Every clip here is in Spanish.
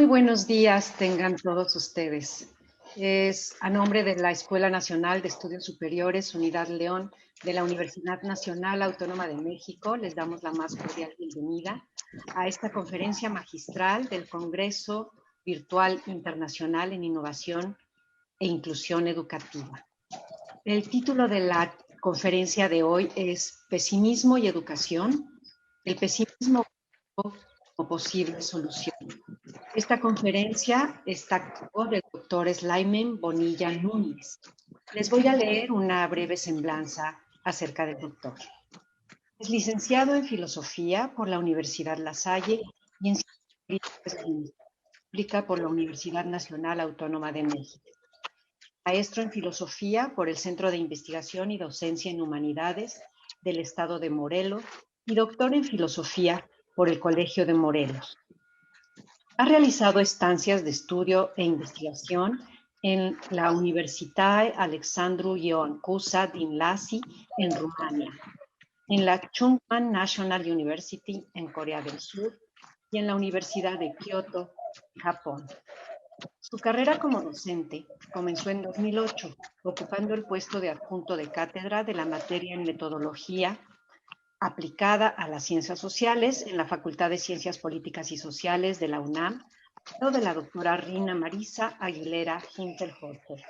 Muy buenos días tengan todos ustedes. Es a nombre de la Escuela Nacional de Estudios Superiores Unidad León de la Universidad Nacional Autónoma de México, les damos la más cordial bienvenida a esta conferencia magistral del Congreso Virtual Internacional en Innovación e Inclusión Educativa. El título de la conferencia de hoy es Pesimismo y Educación, el pesimismo como posible solución. Esta conferencia está a cargo del doctor Slayman Bonilla Núñez. Les voy a leer una breve semblanza acerca del doctor. Es licenciado en Filosofía por la Universidad La Salle y en Ciencias Políticas por la Universidad Nacional Autónoma de México. Maestro en Filosofía por el Centro de Investigación y Docencia en Humanidades del Estado de Morelos y doctor en Filosofía por el Colegio de Morelos. Ha realizado estancias de estudio e investigación en la Universitatea Alexandru Ioan Cuza din Iași en Rumania, en la Chungman National University en Corea del Sur y en la Universidad de Kioto, Japón. Su carrera como docente comenzó en 2008, ocupando el puesto de adjunto de cátedra de la materia en metodología aplicada a las ciencias sociales en la Facultad de Ciencias Políticas y Sociales de la UNAM, o de la doctora Rina Marisa Aguilera Hinterholzer.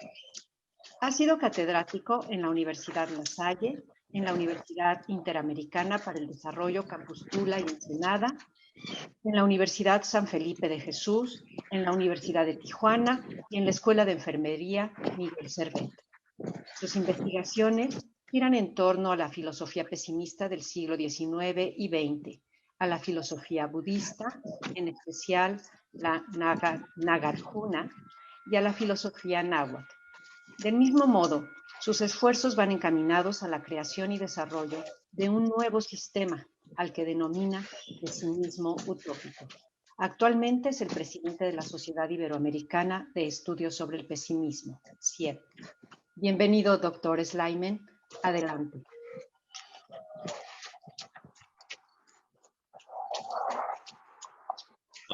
Ha sido catedrático en la Universidad La Salle, en la Universidad Interamericana para el Desarrollo Campus Tula y Ensenada, en la Universidad San Felipe de Jesús, en la Universidad de Tijuana y en la Escuela de Enfermería Miguel Servet. Sus investigaciones giran en torno a la filosofía pesimista del siglo XIX y XX, a la filosofía budista, en especial la Nagarjuna, y a la filosofía náhuatl. Del mismo modo, sus esfuerzos van encaminados a la creación y desarrollo de un nuevo sistema, al que denomina pesimismo utópico. Actualmente es el presidente de la Sociedad Iberoamericana de Estudios sobre el Pesimismo, CIEP. Bienvenido, doctor Slayman. Adelante.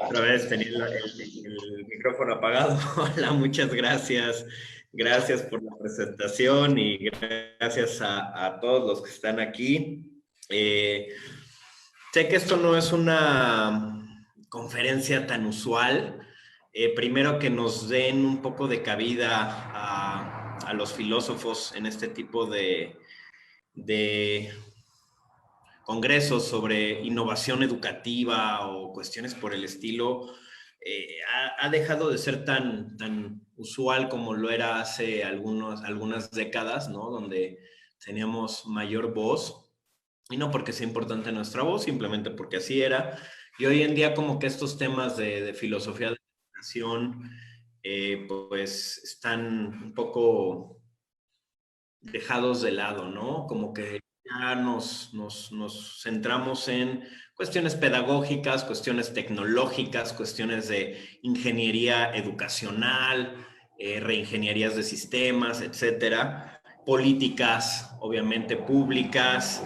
Otra vez tenía el micrófono apagado. Hola, muchas gracias. Gracias por la presentación y gracias a todos los que están aquí. Sé que esto no es una conferencia tan usual. Primero que nos den un poco de cabida a los filósofos en este tipo de congresos sobre innovación educativa o cuestiones por el estilo, ha dejado de ser tan usual como lo era hace algunas décadas, ¿no? Donde teníamos mayor voz, y no porque sea importante nuestra voz, simplemente porque así era. Y hoy en día como que estos temas de filosofía de la educación, pues están un poco dejados de lado, ¿no? Como que ya nos centramos en cuestiones pedagógicas, cuestiones tecnológicas, cuestiones de ingeniería educacional, reingenierías de sistemas, etcétera. Políticas, obviamente, públicas,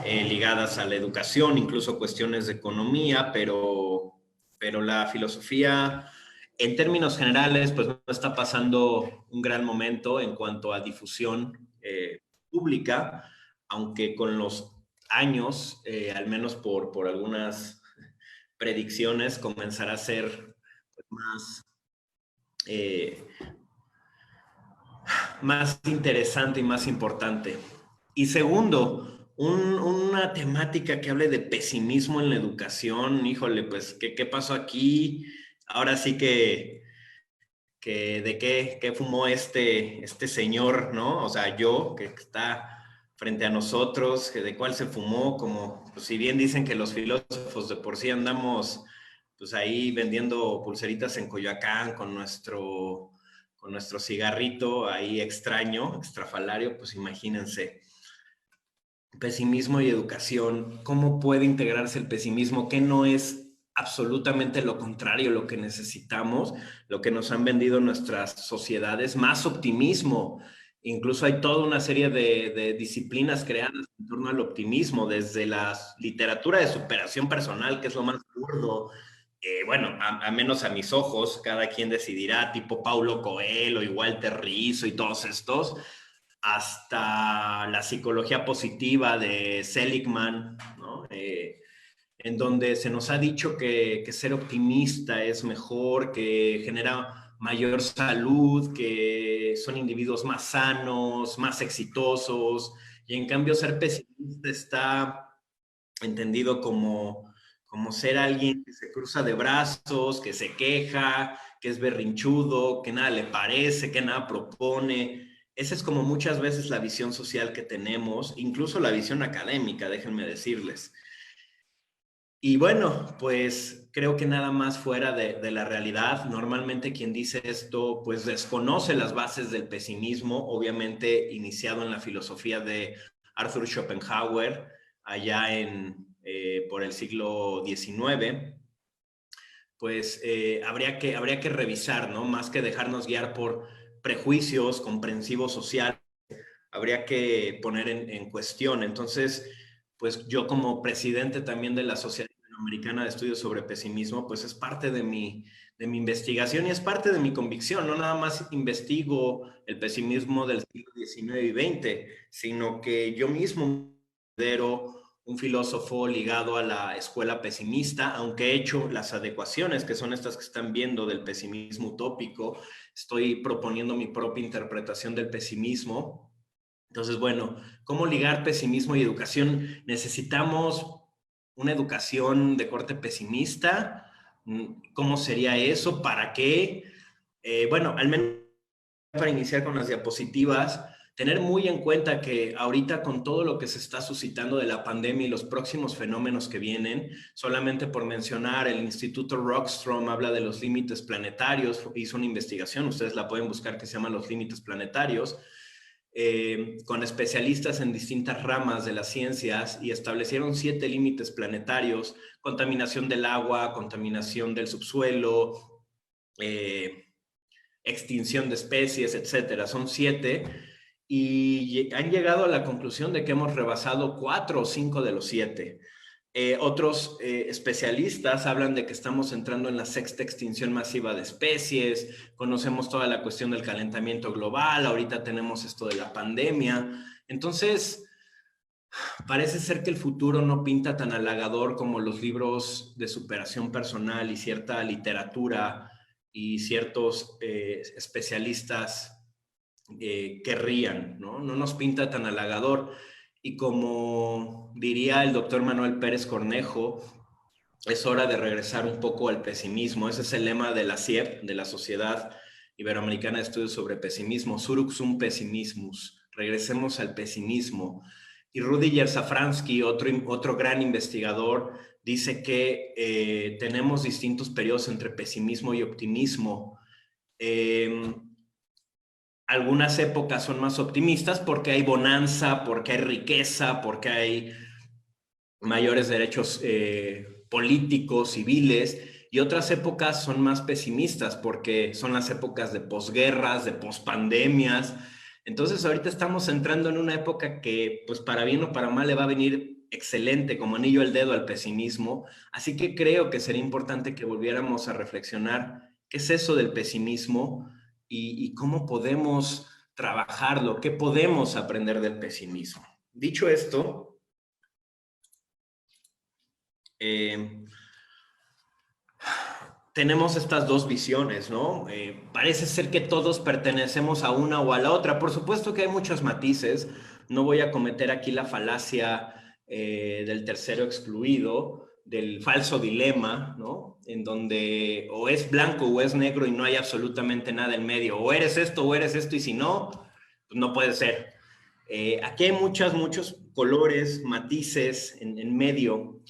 ligadas a la educación, incluso cuestiones de economía, pero la filosofía, en términos generales, pues no está pasando un gran momento en cuanto a difusión pública, aunque con los años, al menos por algunas predicciones, comenzará a ser más interesante y más importante. Y segundo, una temática que hable de pesimismo en la educación. Híjole, pues, ¿qué pasó aquí? Ahora sí que de qué fumó este señor, ¿no? O sea, que está frente a nosotros, que de cuál se fumó, como, pues, si bien dicen que los filósofos de por sí andamos, pues, ahí vendiendo pulseritas en Coyoacán con nuestro cigarrito ahí extraño, extrafalario, pues imagínense. Pesimismo y educación, ¿cómo puede integrarse el pesimismo? ¿Qué no es absolutamente lo contrario, lo que necesitamos, lo que nos han vendido nuestras sociedades? Más optimismo. Incluso hay toda una serie de disciplinas creadas en torno al optimismo, desde la literatura de superación personal, que es lo más burdo, bueno, a menos a mis ojos, cada quien decidirá, tipo Paulo Coelho y Walter Rizzo y todos estos, hasta la psicología positiva de Seligman, ¿no? En donde se nos ha dicho que ser optimista es mejor, que genera mayor salud, que son individuos más sanos, más exitosos, y en cambio ser pesimista está entendido como ser alguien que se cruza de brazos, que se queja, que es berrinchudo, que nada le parece, que nada propone. Esa es como muchas veces la visión social que tenemos, incluso la visión académica, déjenme decirles. Y bueno, pues creo que nada más fuera de la realidad. Normalmente quien dice esto, pues desconoce las bases del pesimismo, obviamente iniciado en la filosofía de Arthur Schopenhauer, allá por el siglo XIX. Pues habría que revisar, ¿no? Más que dejarnos guiar por prejuicios comprensivos sociales, habría que poner en cuestión. Entonces, pues yo como presidente también de la Sociedad Interamericana de Estudios sobre Pesimismo, pues es parte de mi investigación y es parte de mi convicción. No nada más investigo el pesimismo del siglo XIX y XX, sino que yo mismo considero un filósofo ligado a la escuela pesimista, aunque he hecho las adecuaciones, que son estas que están viendo del pesimismo utópico, estoy proponiendo mi propia interpretación del pesimismo. Entonces, bueno, ¿cómo ligar pesimismo y educación? Necesitamos una educación de corte pesimista. ¿Cómo sería eso? ¿Para qué? Bueno, al menos para iniciar con las diapositivas, tener muy en cuenta que ahorita con todo lo que se está suscitando de la pandemia y los próximos fenómenos que vienen, solamente por mencionar, el Instituto Rockstrom habla de los límites planetarios, hizo una investigación, ustedes la pueden buscar, que se llama Los Límites Planetarios, con especialistas en distintas ramas de las ciencias y establecieron 7 límites planetarios: contaminación del agua, contaminación del subsuelo, extinción de especies, etcétera. Son 7 y han llegado a la conclusión de que hemos rebasado 4 o 5 de los 7. Otros especialistas hablan de que estamos entrando en la 6ª extinción masiva de especies, conocemos toda la cuestión del calentamiento global, ahorita tenemos esto de la pandemia. Entonces, parece ser que el futuro no pinta tan halagador como los libros de superación personal y cierta literatura y ciertos especialistas querrían, ¿no? No nos pinta tan halagador. Y como diría el doctor Manuel Pérez Cornejo, es hora de regresar un poco al pesimismo. Ese es el lema de la SIEP, de la Sociedad Iberoamericana de Estudios sobre Pesimismo, Surux pessimismus, regresemos al pesimismo. Y Rudiger Safransky, otro gran investigador, dice que tenemos distintos periodos entre pesimismo y optimismo. Algunas épocas son más optimistas porque hay bonanza, porque hay riqueza, porque hay mayores derechos políticos, civiles, y otras épocas son más pesimistas porque son las épocas de posguerras, de pospandemias. Entonces ahorita estamos entrando en una época que, pues para bien o para mal, le va a venir excelente, como anillo al dedo al pesimismo. Así que creo que sería importante que volviéramos a reflexionar qué es eso del pesimismo y cómo podemos trabajarlo, qué podemos aprender del pesimismo. Dicho esto, tenemos estas dos visiones, ¿no? Parece ser que todos pertenecemos a una o a la otra. Por supuesto que hay muchos matices. No voy a cometer aquí la falacia del tercero excluido, del falso dilema, ¿no? En donde o es blanco o es negro y no hay absolutamente nada en medio. O eres esto, y si no, pues no puede ser. Aquí hay muchos colores, matices en medio,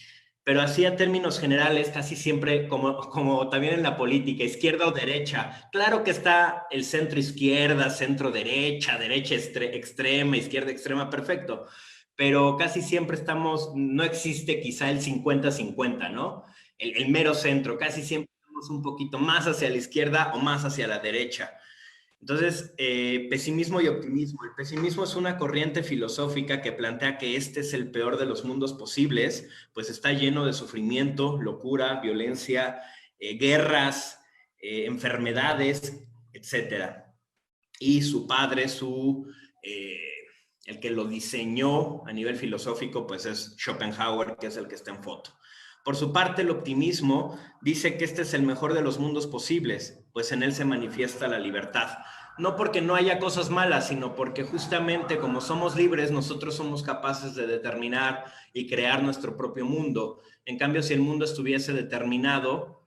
pero así a términos generales, casi siempre, como también en la política, izquierda o derecha. Claro que está el centro izquierda, centro derecha, derecha extrema, izquierda extrema, perfecto, pero casi siempre no existe quizá el 50-50, ¿no? El mero centro, casi siempre estamos un poquito más hacia la izquierda o más hacia la derecha. Entonces, pesimismo y optimismo. El pesimismo es una corriente filosófica que plantea que este es el peor de los mundos posibles, pues está lleno de sufrimiento, locura, violencia guerras, enfermedades, etcétera. Y su padre, el que lo diseñó a nivel filosófico, pues es Schopenhauer, que es el que está en foto. Por su parte, el optimismo dice que este es el mejor de los mundos posibles, pues en él se manifiesta la libertad. No porque no haya cosas malas, sino porque justamente como somos libres, nosotros somos capaces de determinar y crear nuestro propio mundo. En cambio, si el mundo estuviese determinado,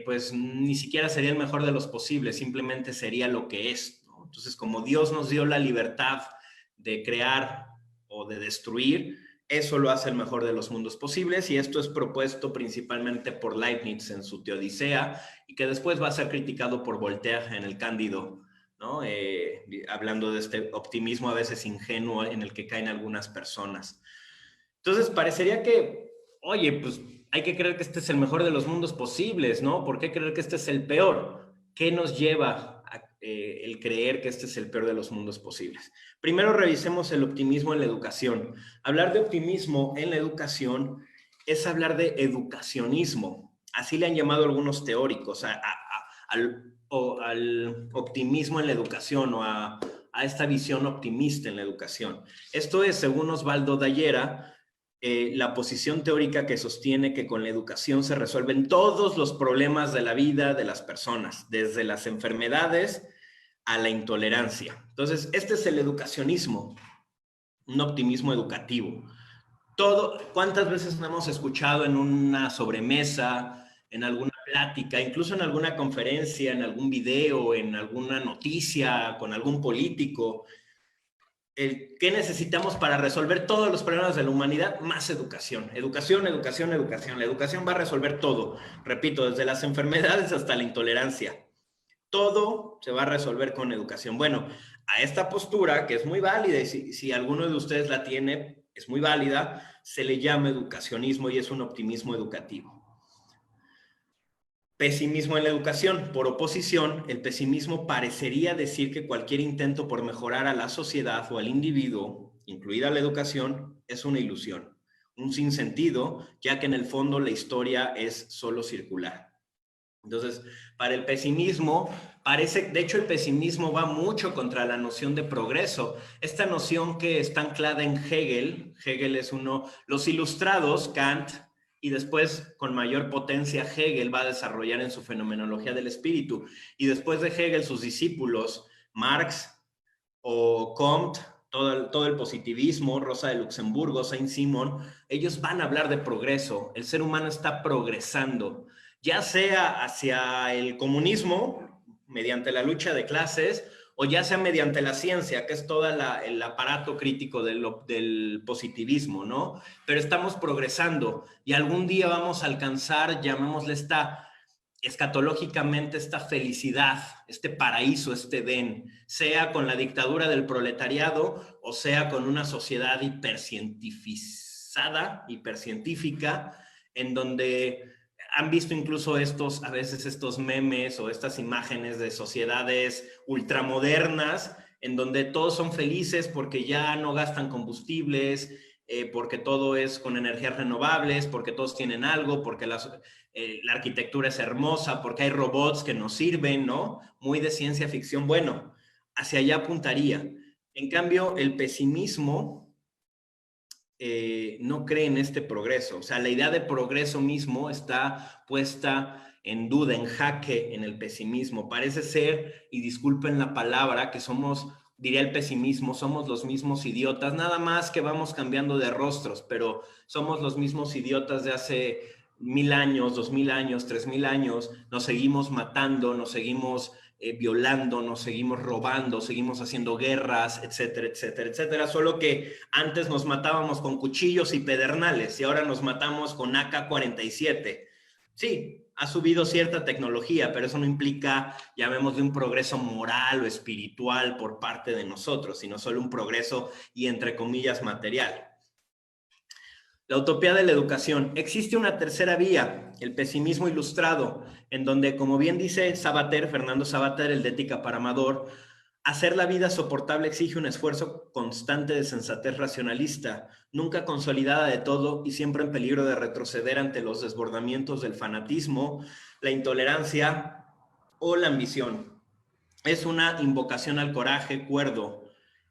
pues ni siquiera sería el mejor de los posibles, simplemente sería lo que es, ¿no? Entonces, como Dios nos dio la libertad de crear o de destruir, eso lo hace el mejor de los mundos posibles, y esto es propuesto principalmente por Leibniz en su Teodicea, y que después va a ser criticado por Voltaire en el Cándido, ¿no? Hablando de este optimismo a veces ingenuo en el que caen algunas personas. Entonces, parecería que, oye, pues hay que creer que este es el mejor de los mundos posibles, ¿no? ¿Por qué creer que este es el peor? ¿Qué nos lleva a el creer que este es el peor de los mundos posibles? Primero revisemos el optimismo en la educación. Hablar de optimismo en la educación es hablar de educacionismo. Así le han llamado algunos teóricos al optimismo en la educación, o a esta visión optimista en la educación. Esto es, según Osvaldo Dayera, la posición teórica que sostiene que con la educación se resuelven todos los problemas de la vida de las personas, desde las enfermedades a la intolerancia. Entonces, este es el educacionismo, un optimismo educativo. ¿Cuántas veces no hemos escuchado en una sobremesa, en alguna plática, incluso en alguna conferencia, en algún video, en alguna noticia, con algún político, ¿qué necesitamos para resolver todos los problemas de la humanidad? Más educación. Educación, educación, educación. La educación va a resolver todo. Repito, desde las enfermedades hasta la intolerancia. Todo se va a resolver con educación. Bueno, a esta postura, que es muy válida, y si alguno de ustedes la tiene, es muy válida, se le llama educacionismo y es un optimismo educativo. Pesimismo en la educación. Por oposición, el pesimismo parecería decir que cualquier intento por mejorar a la sociedad o al individuo, incluida la educación, es una ilusión, un sinsentido, ya que en el fondo la historia es solo circular. Entonces, para el pesimismo, de hecho el pesimismo va mucho contra la noción de progreso. Esta noción que está anclada en Hegel es los ilustrados, Kant, y después con mayor potencia Hegel va a desarrollar en su Fenomenología del Espíritu. Y después de Hegel, sus discípulos, Marx o Comte, todo el positivismo, Rosa de Luxemburgo, Saint-Simon, ellos van a hablar de progreso. El ser humano está progresando, ya sea hacia el comunismo, mediante la lucha de clases, o ya sea mediante la ciencia, que es todo el aparato crítico del positivismo, ¿no? Pero estamos progresando y algún día vamos a alcanzar, llamémosle escatológicamente, esta felicidad, este paraíso, este Edén, sea con la dictadura del proletariado o sea con una sociedad hipercientificada, hipercientífica, en donde han visto incluso a veces estos memes o estas imágenes de sociedades ultramodernas en donde todos son felices porque ya no gastan combustibles, porque todo es con energías renovables, porque todos tienen algo, porque la arquitectura es hermosa, porque hay robots que nos sirven, ¿no? Muy de ciencia ficción. Bueno, hacia allá apuntaría. En cambio, el pesimismo no cree en este progreso. O sea, la idea de progreso mismo está puesta en duda, en jaque en el pesimismo. Parece ser, y disculpen la palabra, que diría el pesimismo, somos los mismos idiotas, nada más que vamos cambiando de rostros, pero somos los mismos idiotas de hace 1000 años, 2000 años, 3000 años, nos seguimos matando, nos seguimos violando, nos seguimos robando, seguimos haciendo guerras, etcétera, etcétera, etcétera, solo que antes nos matábamos con cuchillos y pedernales y ahora nos matamos con AK-47. Sí, ha subido cierta tecnología, pero eso no implica, llamémosle, un progreso moral o espiritual por parte de nosotros, sino solo un progreso y, entre comillas, material. La utopía de la educación. Existe una tercera vía, el pesimismo ilustrado, en donde, como bien dice Fernando Savater, el de Ética para Amador, hacer la vida soportable exige un esfuerzo constante de sensatez racionalista, nunca consolidada de todo y siempre en peligro de retroceder ante los desbordamientos del fanatismo, la intolerancia o la ambición. Es una invocación al coraje cuerdo,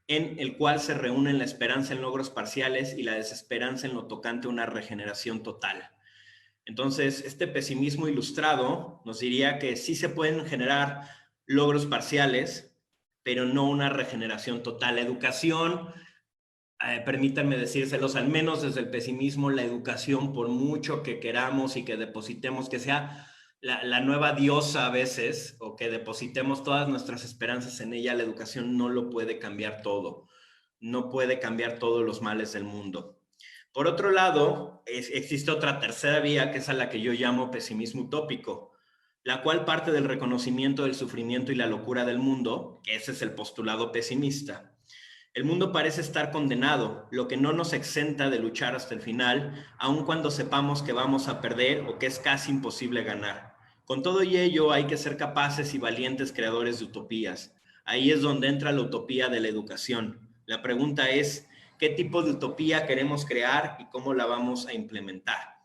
en el cual se reúnen la esperanza en logros parciales y la desesperanza en lo tocante a una regeneración total. Entonces, este pesimismo ilustrado nos diría que sí se pueden generar logros parciales, pero no una regeneración total. La educación, permítanme decírselos, al menos desde el pesimismo, la educación, por mucho que queramos y que depositemos, que sea la nueva diosa a veces, o que depositemos todas nuestras esperanzas en ella, la educación no lo puede cambiar todo, no puede cambiar todos los males del mundo. Por otro lado, existe otra tercera vía, que es a la que yo llamo pesimismo utópico, la cual parte del reconocimiento del sufrimiento y la locura del mundo, que ese es el postulado pesimista. El mundo parece estar condenado, lo que no nos exenta de luchar hasta el final, aun cuando sepamos que vamos a perder o que es casi imposible ganar. Con todo y ello, hay que ser capaces y valientes creadores de utopías. Ahí es donde entra la utopía de la educación. La pregunta es, ¿qué tipo de utopía queremos crear y cómo la vamos a implementar?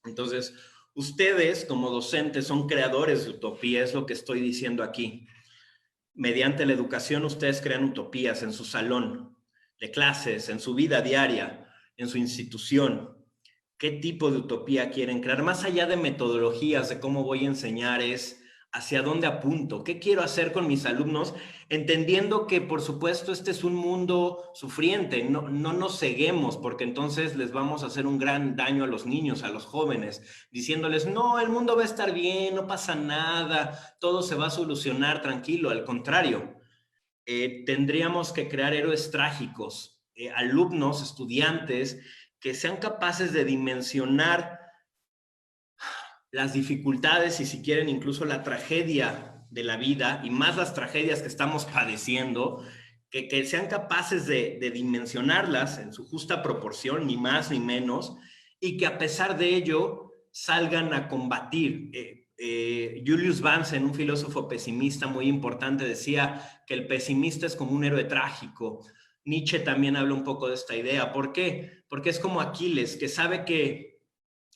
Entonces, ustedes como docentes son creadores de utopía, es lo que estoy diciendo aquí. Mediante la educación ustedes crean utopías en su salón de clases, en su vida diaria, en su institución. ¿Qué tipo de utopía quieren crear? Más allá de metodologías, de cómo voy a enseñar, es hacia dónde apunto, qué quiero hacer con mis alumnos, entendiendo que, por supuesto, este es un mundo sufriente, no nos ceguemos, porque entonces les vamos a hacer un gran daño a los niños, a los jóvenes, diciéndoles, no, el mundo va a estar bien, no pasa nada, todo se va a solucionar tranquilo, al contrario. Tendríamos que crear héroes trágicos, alumnos, estudiantes, que sean capaces de dimensionar las dificultades y, si quieren, incluso la tragedia de la vida, y más las tragedias que estamos padeciendo, que sean capaces de dimensionarlas en su justa proporción, ni más ni menos, y que a pesar de ello salgan a combatir. Julius Vance, un filósofo pesimista muy importante, decía que el pesimista es como un héroe trágico. Nietzsche también habla un poco de esta idea. ¿Por qué? Porque es como Aquiles, que sabe que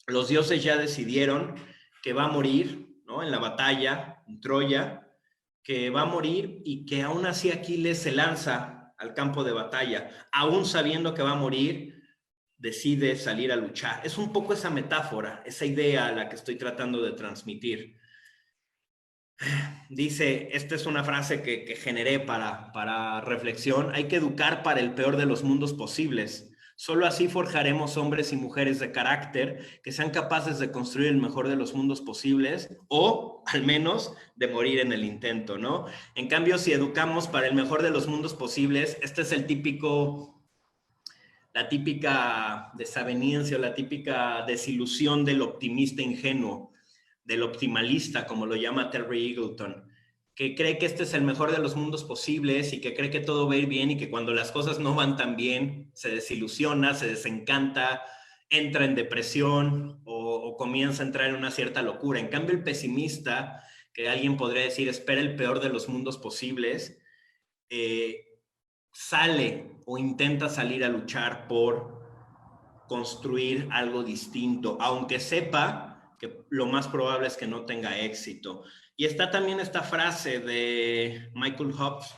los dioses ya decidieron que va a morir, ¿no? En la batalla, en Troya, que va a morir, y que aún así Aquiles se lanza al campo de batalla, aún sabiendo que va a morir, decide salir a luchar. Es un poco esa metáfora, esa idea a la que estoy tratando de transmitir. Dice, esta es una frase que generé para reflexión: hay que educar para el peor de los mundos posibles. Solo así forjaremos hombres y mujeres de carácter que sean capaces de construir el mejor de los mundos posibles, o al menos de morir en el intento, ¿no? En cambio, si educamos para el mejor de los mundos posibles, este es la típica desaveniencia, la típica desilusión del optimista ingenuo, del optimalista, como lo llama Terry Eagleton, que cree que este es el mejor de los mundos posibles y que cree que todo va a ir bien, y que cuando las cosas no van tan bien se desilusiona, se desencanta, entra en depresión o comienza a entrar en una cierta locura. En cambio, el pesimista, que alguien podría decir espera el peor de los mundos posibles, sale o intenta salir a luchar por construir algo distinto, aunque sepa que lo más probable es que no tenga éxito. Y está también esta frase de Michael Hobbes,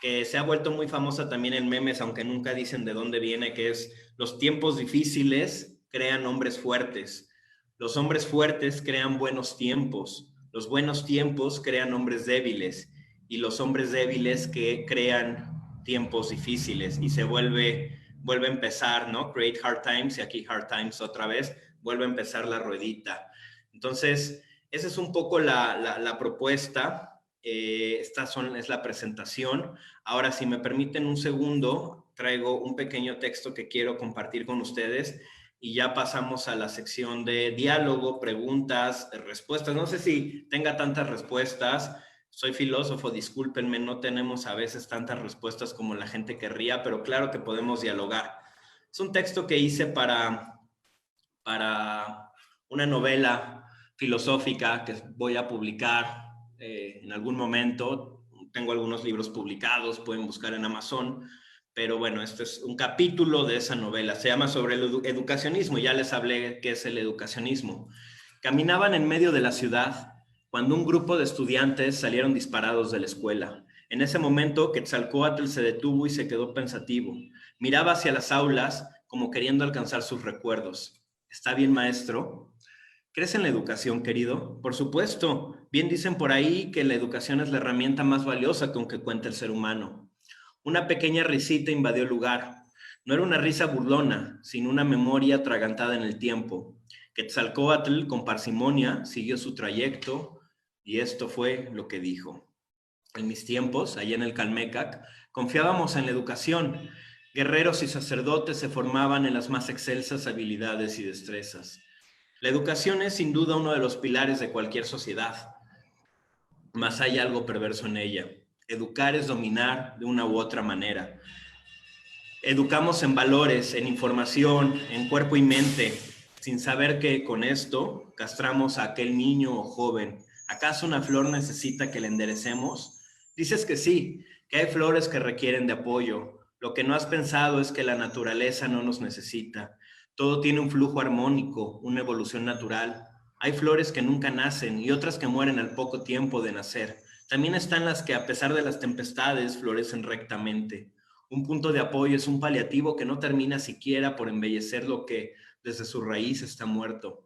que se ha vuelto muy famosa también en memes, aunque nunca dicen de dónde viene, que es: los tiempos difíciles crean hombres fuertes, los hombres fuertes crean buenos tiempos, los buenos tiempos crean hombres débiles, y los hombres débiles que crean tiempos difíciles, y se vuelve a empezar, ¿no? Create hard times, y aquí hard times otra vez, vuelve a empezar la ruedita. Entonces, esa es un poco la propuesta. Esta es la presentación. Ahora, si me permiten un segundo, traigo un pequeño texto que quiero compartir con ustedes, y ya pasamos a la sección de diálogo, preguntas, respuestas. No sé si tenga tantas respuestas. Soy filósofo, discúlpenme, no tenemos a veces tantas respuestas como la gente querría, pero claro que podemos dialogar. Es un texto que hice para una novela filosófica que voy a publicar en algún momento. Tengo algunos libros publicados, pueden buscar en Amazon, pero bueno, este es un capítulo de esa novela. Se llama Sobre el educacionismo, ya les hablé qué es el educacionismo. Caminaban en medio de la ciudad cuando un grupo de estudiantes salieron disparados de la escuela. En ese momento, Quetzalcóatl se detuvo y se quedó pensativo. Miraba hacia las aulas como queriendo alcanzar sus recuerdos. ¿Está bien, maestro? ¿Crees en la educación, querido? Por supuesto. Bien dicen por ahí que la educación es la herramienta más valiosa con que cuenta el ser humano. Una pequeña risita invadió el lugar. No era una risa burlona, sino una memoria atragantada en el tiempo. Quetzalcóatl, con parsimonia, siguió su trayecto y esto fue lo que dijo. En mis tiempos, allá en el Calmecac, confiábamos en la educación. Guerreros y sacerdotes se formaban en las más excelsas habilidades y destrezas. La educación es sin duda uno de los pilares de cualquier sociedad, mas hay algo perverso en ella. Educar es dominar de una u otra manera. Educamos en valores, en información, en cuerpo y mente, sin saber que con esto castramos a aquel niño o joven. ¿Acaso una flor necesita que le enderecemos? Dices que sí, que hay flores que requieren de apoyo. Lo que no has pensado es que la naturaleza no nos necesita. Todo tiene un flujo armónico, una evolución natural. Hay flores que nunca nacen y otras que mueren al poco tiempo de nacer. También están las que, a pesar de las tempestades, florecen rectamente. Un punto de apoyo es un paliativo que no termina siquiera por embellecer lo que desde su raíz está muerto.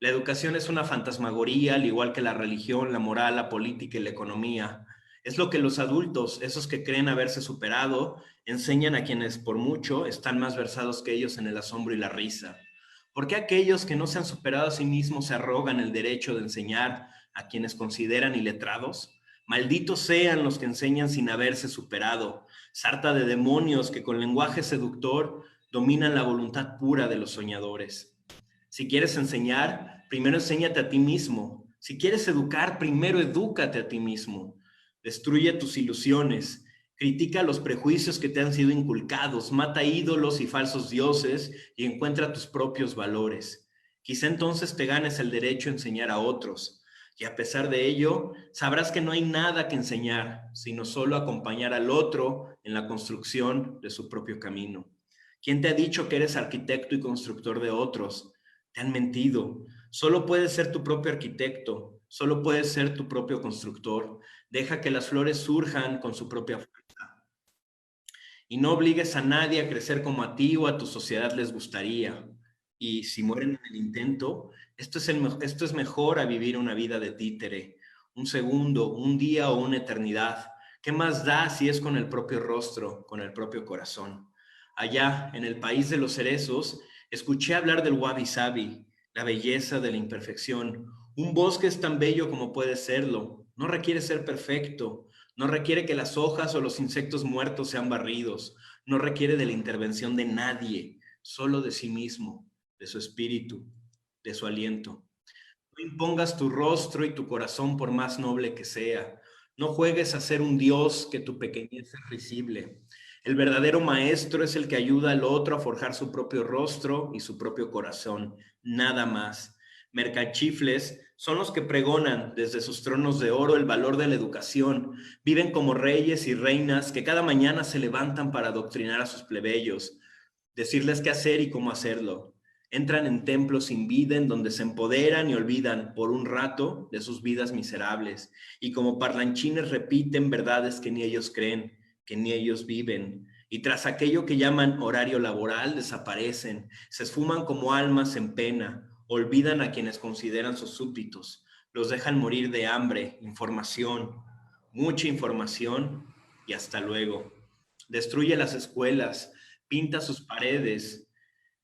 La educación es una fantasmagoría, al igual que la religión, la moral, la política y la economía. Es lo que los adultos, esos que creen haberse superado, enseñan a quienes por mucho están más versados que ellos en el asombro y la risa. ¿Por qué aquellos que no se han superado a sí mismos se arrogan el derecho de enseñar a quienes consideran iletrados? Malditos sean los que enseñan sin haberse superado, sarta de demonios que con lenguaje seductor dominan la voluntad pura de los soñadores. Si quieres enseñar, primero enséñate a ti mismo. Si quieres educar, primero edúcate a ti mismo. Destruye tus ilusiones. Critica los prejuicios que te han sido inculcados. Mata ídolos y falsos dioses y encuentra tus propios valores. Quizá entonces te ganes el derecho a enseñar a otros. Y a pesar de ello, sabrás que no hay nada que enseñar, sino solo acompañar al otro en la construcción de su propio camino. ¿Quién te ha dicho que eres arquitecto y constructor de otros? Te han mentido. Solo puedes ser tu propio arquitecto, solo puedes ser tu propio constructor. Deja que las flores surjan con su propia fuerza. Y no obligues a nadie a crecer como a ti o a tu sociedad les gustaría. Y si mueren en el intento, esto es mejor a vivir una vida de títere. Un segundo, un día o una eternidad. ¿Qué más da si es con el propio rostro, con el propio corazón? Allá, en el país de los cerezos, escuché hablar del wabi sabi, la belleza de la imperfección. Un bosque es tan bello como puede serlo. No requiere ser perfecto. No requiere que las hojas o los insectos muertos sean barridos. No requiere de la intervención de nadie, solo de sí mismo, de su espíritu, de su aliento. No impongas tu rostro y tu corazón por más noble que sea. No juegues a ser un Dios que tu pequeñez es risible. El verdadero maestro es el que ayuda al otro a forjar su propio rostro y su propio corazón. Nada más. Mercachifles son los que pregonan desde sus tronos de oro el valor de la educación. Viven como reyes y reinas que cada mañana se levantan para adoctrinar a sus plebeyos, decirles qué hacer y cómo hacerlo. Entran en templos sin vida en donde se empoderan y olvidan por un rato de sus vidas miserables y como parlanchines repiten verdades que ni ellos creen, que ni ellos viven. Y tras aquello que llaman horario laboral desaparecen, se esfuman como almas en pena, olvidan a quienes consideran sus súbditos, los dejan morir de hambre, información, mucha información y hasta luego. Destruye las escuelas, pinta sus paredes,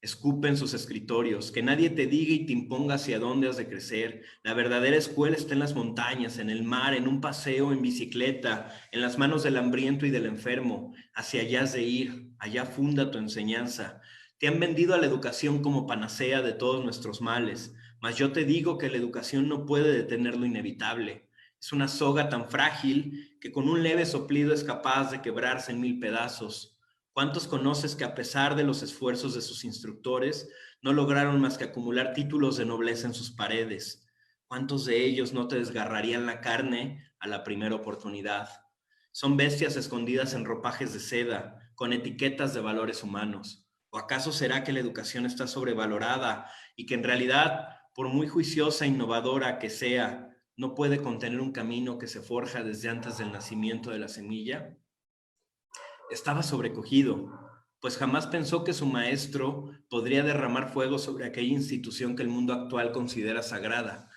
escupen sus escritorios, que nadie te diga y te imponga hacia dónde has de crecer. La verdadera escuela está en las montañas, en el mar, en un paseo en bicicleta, en las manos del hambriento y del enfermo. Hacia allá has de ir, allá funda tu enseñanza. Te han vendido a la educación como panacea de todos nuestros males, mas yo te digo que la educación no puede detener lo inevitable. Es una soga tan frágil que con un leve soplido es capaz de quebrarse en mil pedazos. ¿Cuántos conoces que a pesar de los esfuerzos de sus instructores, no lograron más que acumular títulos de nobleza en sus paredes? ¿Cuántos de ellos no te desgarrarían la carne a la primera oportunidad? Son bestias escondidas en ropajes de seda, con etiquetas de valores humanos. ¿O acaso será que la educación está sobrevalorada y que en realidad, por muy juiciosa e innovadora que sea, no puede contener un camino que se forja desde antes del nacimiento de la semilla? Estaba sobrecogido, pues jamás pensó que su maestro podría derramar fuego sobre aquella institución que el mundo actual considera sagrada.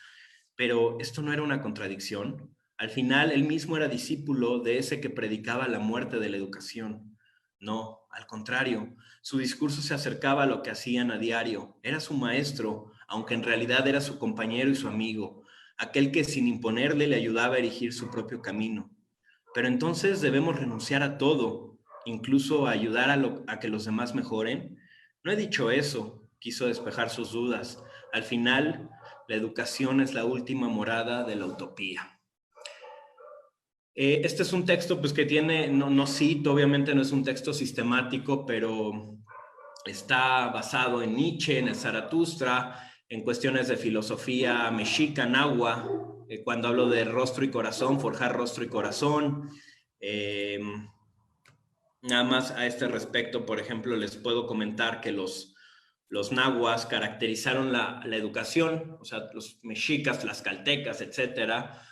Pero esto no era una contradicción. Al final, él mismo era discípulo de ese que predicaba la muerte de la educación. No, al contrario, su discurso se acercaba a lo que hacían a diario. Era su maestro, aunque en realidad era su compañero y su amigo, aquel que sin imponerle le ayudaba a erigir su propio camino. Pero entonces debemos renunciar a todo, incluso a ayudar a que los demás mejoren. No he dicho eso, quiso despejar sus dudas. Al final, la educación es la última morada de la utopía. Este es un texto pues, que tiene, no cito, obviamente no es un texto sistemático, pero está basado en Nietzsche, en el Zaratustra, en cuestiones de filosofía mexica, náhuatl, cuando hablo de rostro y corazón, forjar rostro y corazón. Nada más a este respecto, por ejemplo, les puedo comentar que los nahuas caracterizaron la educación, o sea, los mexicas, las caltecas, etcétera,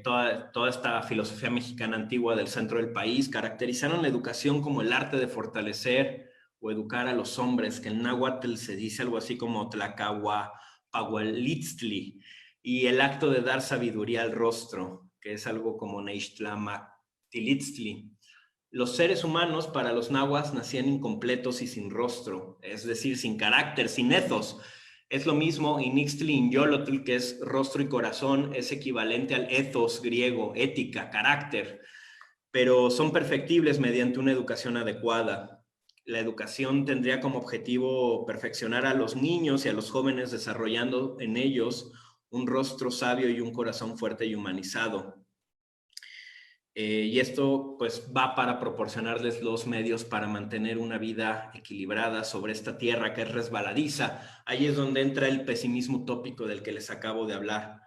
toda esta filosofía mexicana antigua del centro del país, caracterizaron la educación como el arte de fortalecer o educar a los hombres, que en náhuatl se dice algo así como tlacahua pahualitztli, y el acto de dar sabiduría al rostro, que es algo como neixtlamatilitztli. Los seres humanos para los nahuas nacían incompletos y sin rostro, es decir, sin carácter, sin ethos. Es lo mismo Inixtli Inyolotl, que es rostro y corazón, es equivalente al ethos griego, ética, carácter, pero son perfectibles mediante una educación adecuada. La educación tendría como objetivo perfeccionar a los niños y a los jóvenes, desarrollando en ellos un rostro sabio y un corazón fuerte y humanizado. Y esto pues va para proporcionarles los medios para mantener una vida equilibrada sobre esta tierra que es resbaladiza. Ahí es donde entra el pesimismo utópico del que les acabo de hablar.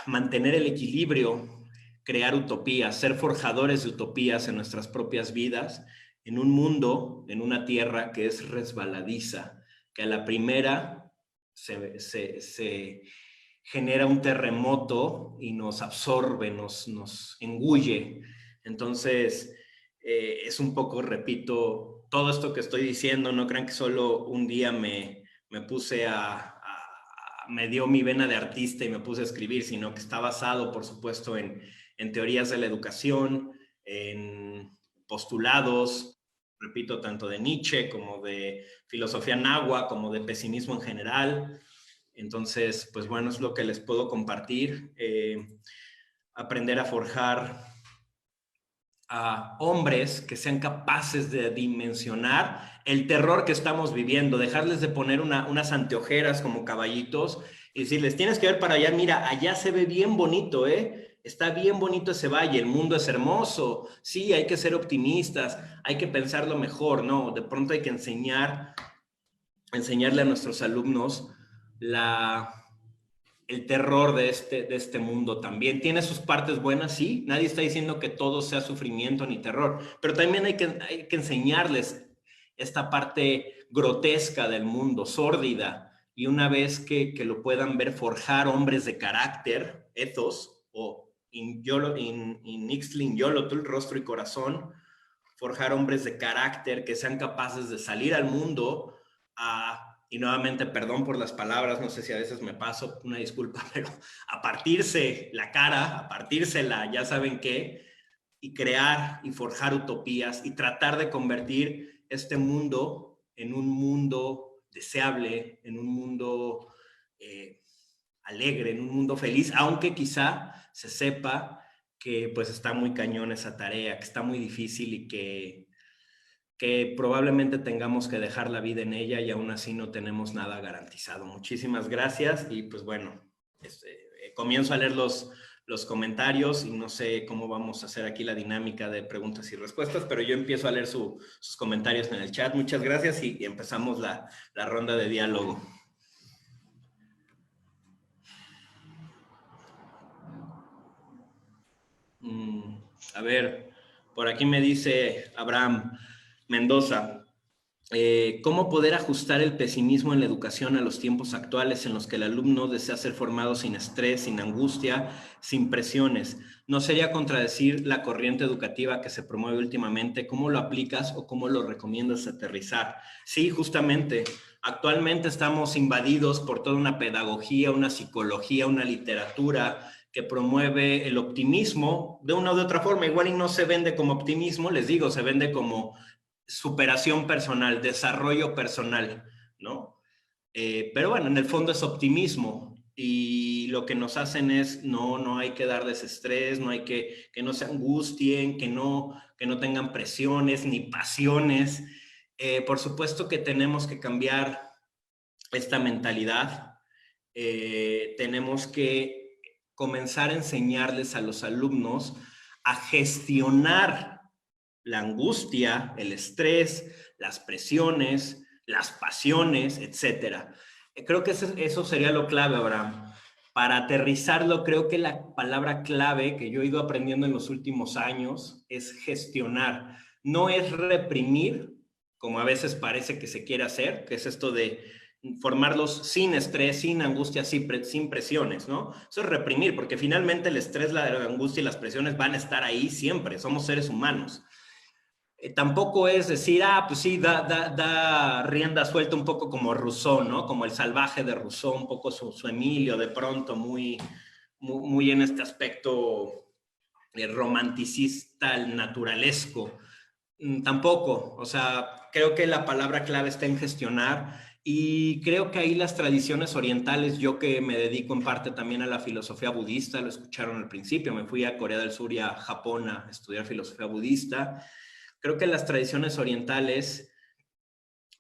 Mantener el equilibrio, crear utopías, ser forjadores de utopías en nuestras propias vidas, en un mundo, en una tierra que es resbaladiza, que a la primera se genera un terremoto y nos absorbe, nos engulle. Entonces, es un poco, repito, todo esto que estoy diciendo, no crean que solo un día me puse me dio mi vena de artista y me puse a escribir, sino que está basado, por supuesto, en teorías de la educación, en postulados, repito, tanto de Nietzsche como de filosofía náhuatl, como de pesimismo en general. Entonces, pues bueno, es lo que les puedo compartir. Aprender a forjar a hombres que sean capaces de dimensionar el terror que estamos viviendo, dejarles de poner unas anteojeras como caballitos y decirles, tienes que ver para allá, mira, allá se ve bien bonito, está bien bonito ese valle, el mundo es hermoso, sí, hay que ser optimistas, hay que pensarlo mejor, no, de pronto hay que enseñarle a nuestros alumnos el terror de este mundo también. Tiene sus partes buenas, sí. Nadie está diciendo que todo sea sufrimiento ni terror, pero también hay que enseñarles esta parte grotesca del mundo, sórdida. Y una vez que lo puedan ver, forjar hombres de carácter, ethos, o in Ixtlin Yolotl, rostro y corazón, forjar hombres de carácter que sean capaces de salir al mundo y nuevamente, perdón por las palabras, no sé si a veces me paso, una disculpa, pero a partirse la cara, a partírsela, ya saben qué, y crear y forjar utopías y tratar de convertir este mundo en un mundo deseable, en un mundo alegre, en un mundo feliz, aunque quizá se sepa que pues está muy cañón esa tarea, que está muy difícil y que probablemente tengamos que dejar la vida en ella y aún así no tenemos nada garantizado. Muchísimas gracias y pues bueno, comienzo a leer los comentarios y no sé cómo vamos a hacer aquí la dinámica de preguntas y respuestas, pero yo empiezo a leer sus comentarios en el chat. Muchas gracias y empezamos la ronda de diálogo. A ver, por aquí me dice Abraham Mendoza. cómo poder ajustar el pesimismo en la educación a los tiempos actuales en los que el alumno desea ser formado sin estrés, sin angustia, sin presiones. No sería contradecir la corriente educativa que se promueve últimamente. ¿Cómo lo aplicas o cómo lo recomiendas aterrizar? Sí, justamente, actualmente estamos invadidos por toda una pedagogía, una psicología, una literatura que promueve el optimismo de una u otra forma. Igual y no se vende como optimismo, les digo, se vende como superación personal, desarrollo personal, ¿no? Pero bueno, en el fondo es optimismo y lo que nos hacen es no hay que darles estrés, no hay que no se angustien, que no tengan presiones ni pasiones. Por supuesto que tenemos que cambiar esta mentalidad. Tenemos que comenzar a enseñarles a los alumnos a gestionar la angustia, el estrés, las presiones, las pasiones, etcétera. Creo que eso sería lo clave, Abraham. Para aterrizarlo, creo que la palabra clave que yo he ido aprendiendo en los últimos años es gestionar. No es reprimir, como a veces parece que se quiere hacer, que es esto de formarlos sin estrés, sin angustia, sin presiones, ¿no? Eso es reprimir, porque finalmente el estrés, la angustia y las presiones van a estar ahí siempre, somos seres humanos. Tampoco es decir, pues sí, da rienda suelta un poco como Rousseau, ¿no? Como el salvaje de Rousseau, un poco su Emilio, de pronto, muy en este aspecto romanticista, el naturalesco. Tampoco, o sea, creo que la palabra clave está en gestionar y creo que ahí las tradiciones orientales, yo que me dedico en parte también a la filosofía budista, lo escucharon al principio, me fui a Corea del Sur y a Japón a estudiar filosofía budista. Creo que las tradiciones orientales,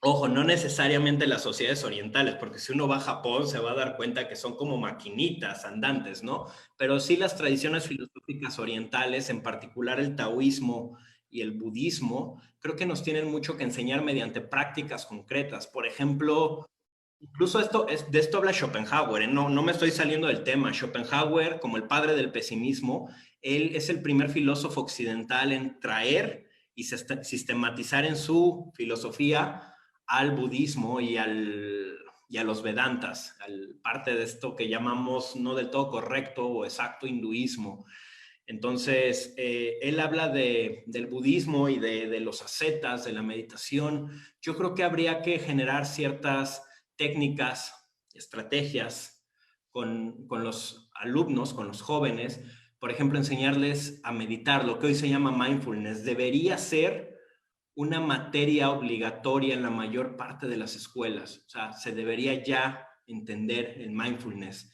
ojo, no necesariamente las sociedades orientales, porque si uno va a Japón se va a dar cuenta que son como maquinitas andantes, ¿no? Pero sí las tradiciones filosóficas orientales, en particular el taoísmo y el budismo, creo que nos tienen mucho que enseñar mediante prácticas concretas. Por ejemplo, incluso de esto habla Schopenhauer, ¿eh? No me estoy saliendo del tema. Schopenhauer, como el padre del pesimismo, él es el primer filósofo occidental en traer y sistematizar en su filosofía al budismo y a los Vedantas, parte de esto que llamamos no del todo correcto o exacto hinduismo. Entonces, él habla del budismo y de los ascetas, de la meditación. Yo creo que habría que generar ciertas técnicas, estrategias con los alumnos, con los jóvenes. Por ejemplo, enseñarles a meditar, lo que hoy se llama mindfulness. Debería ser una materia obligatoria en la mayor parte de las escuelas. O sea, se debería ya entender el mindfulness,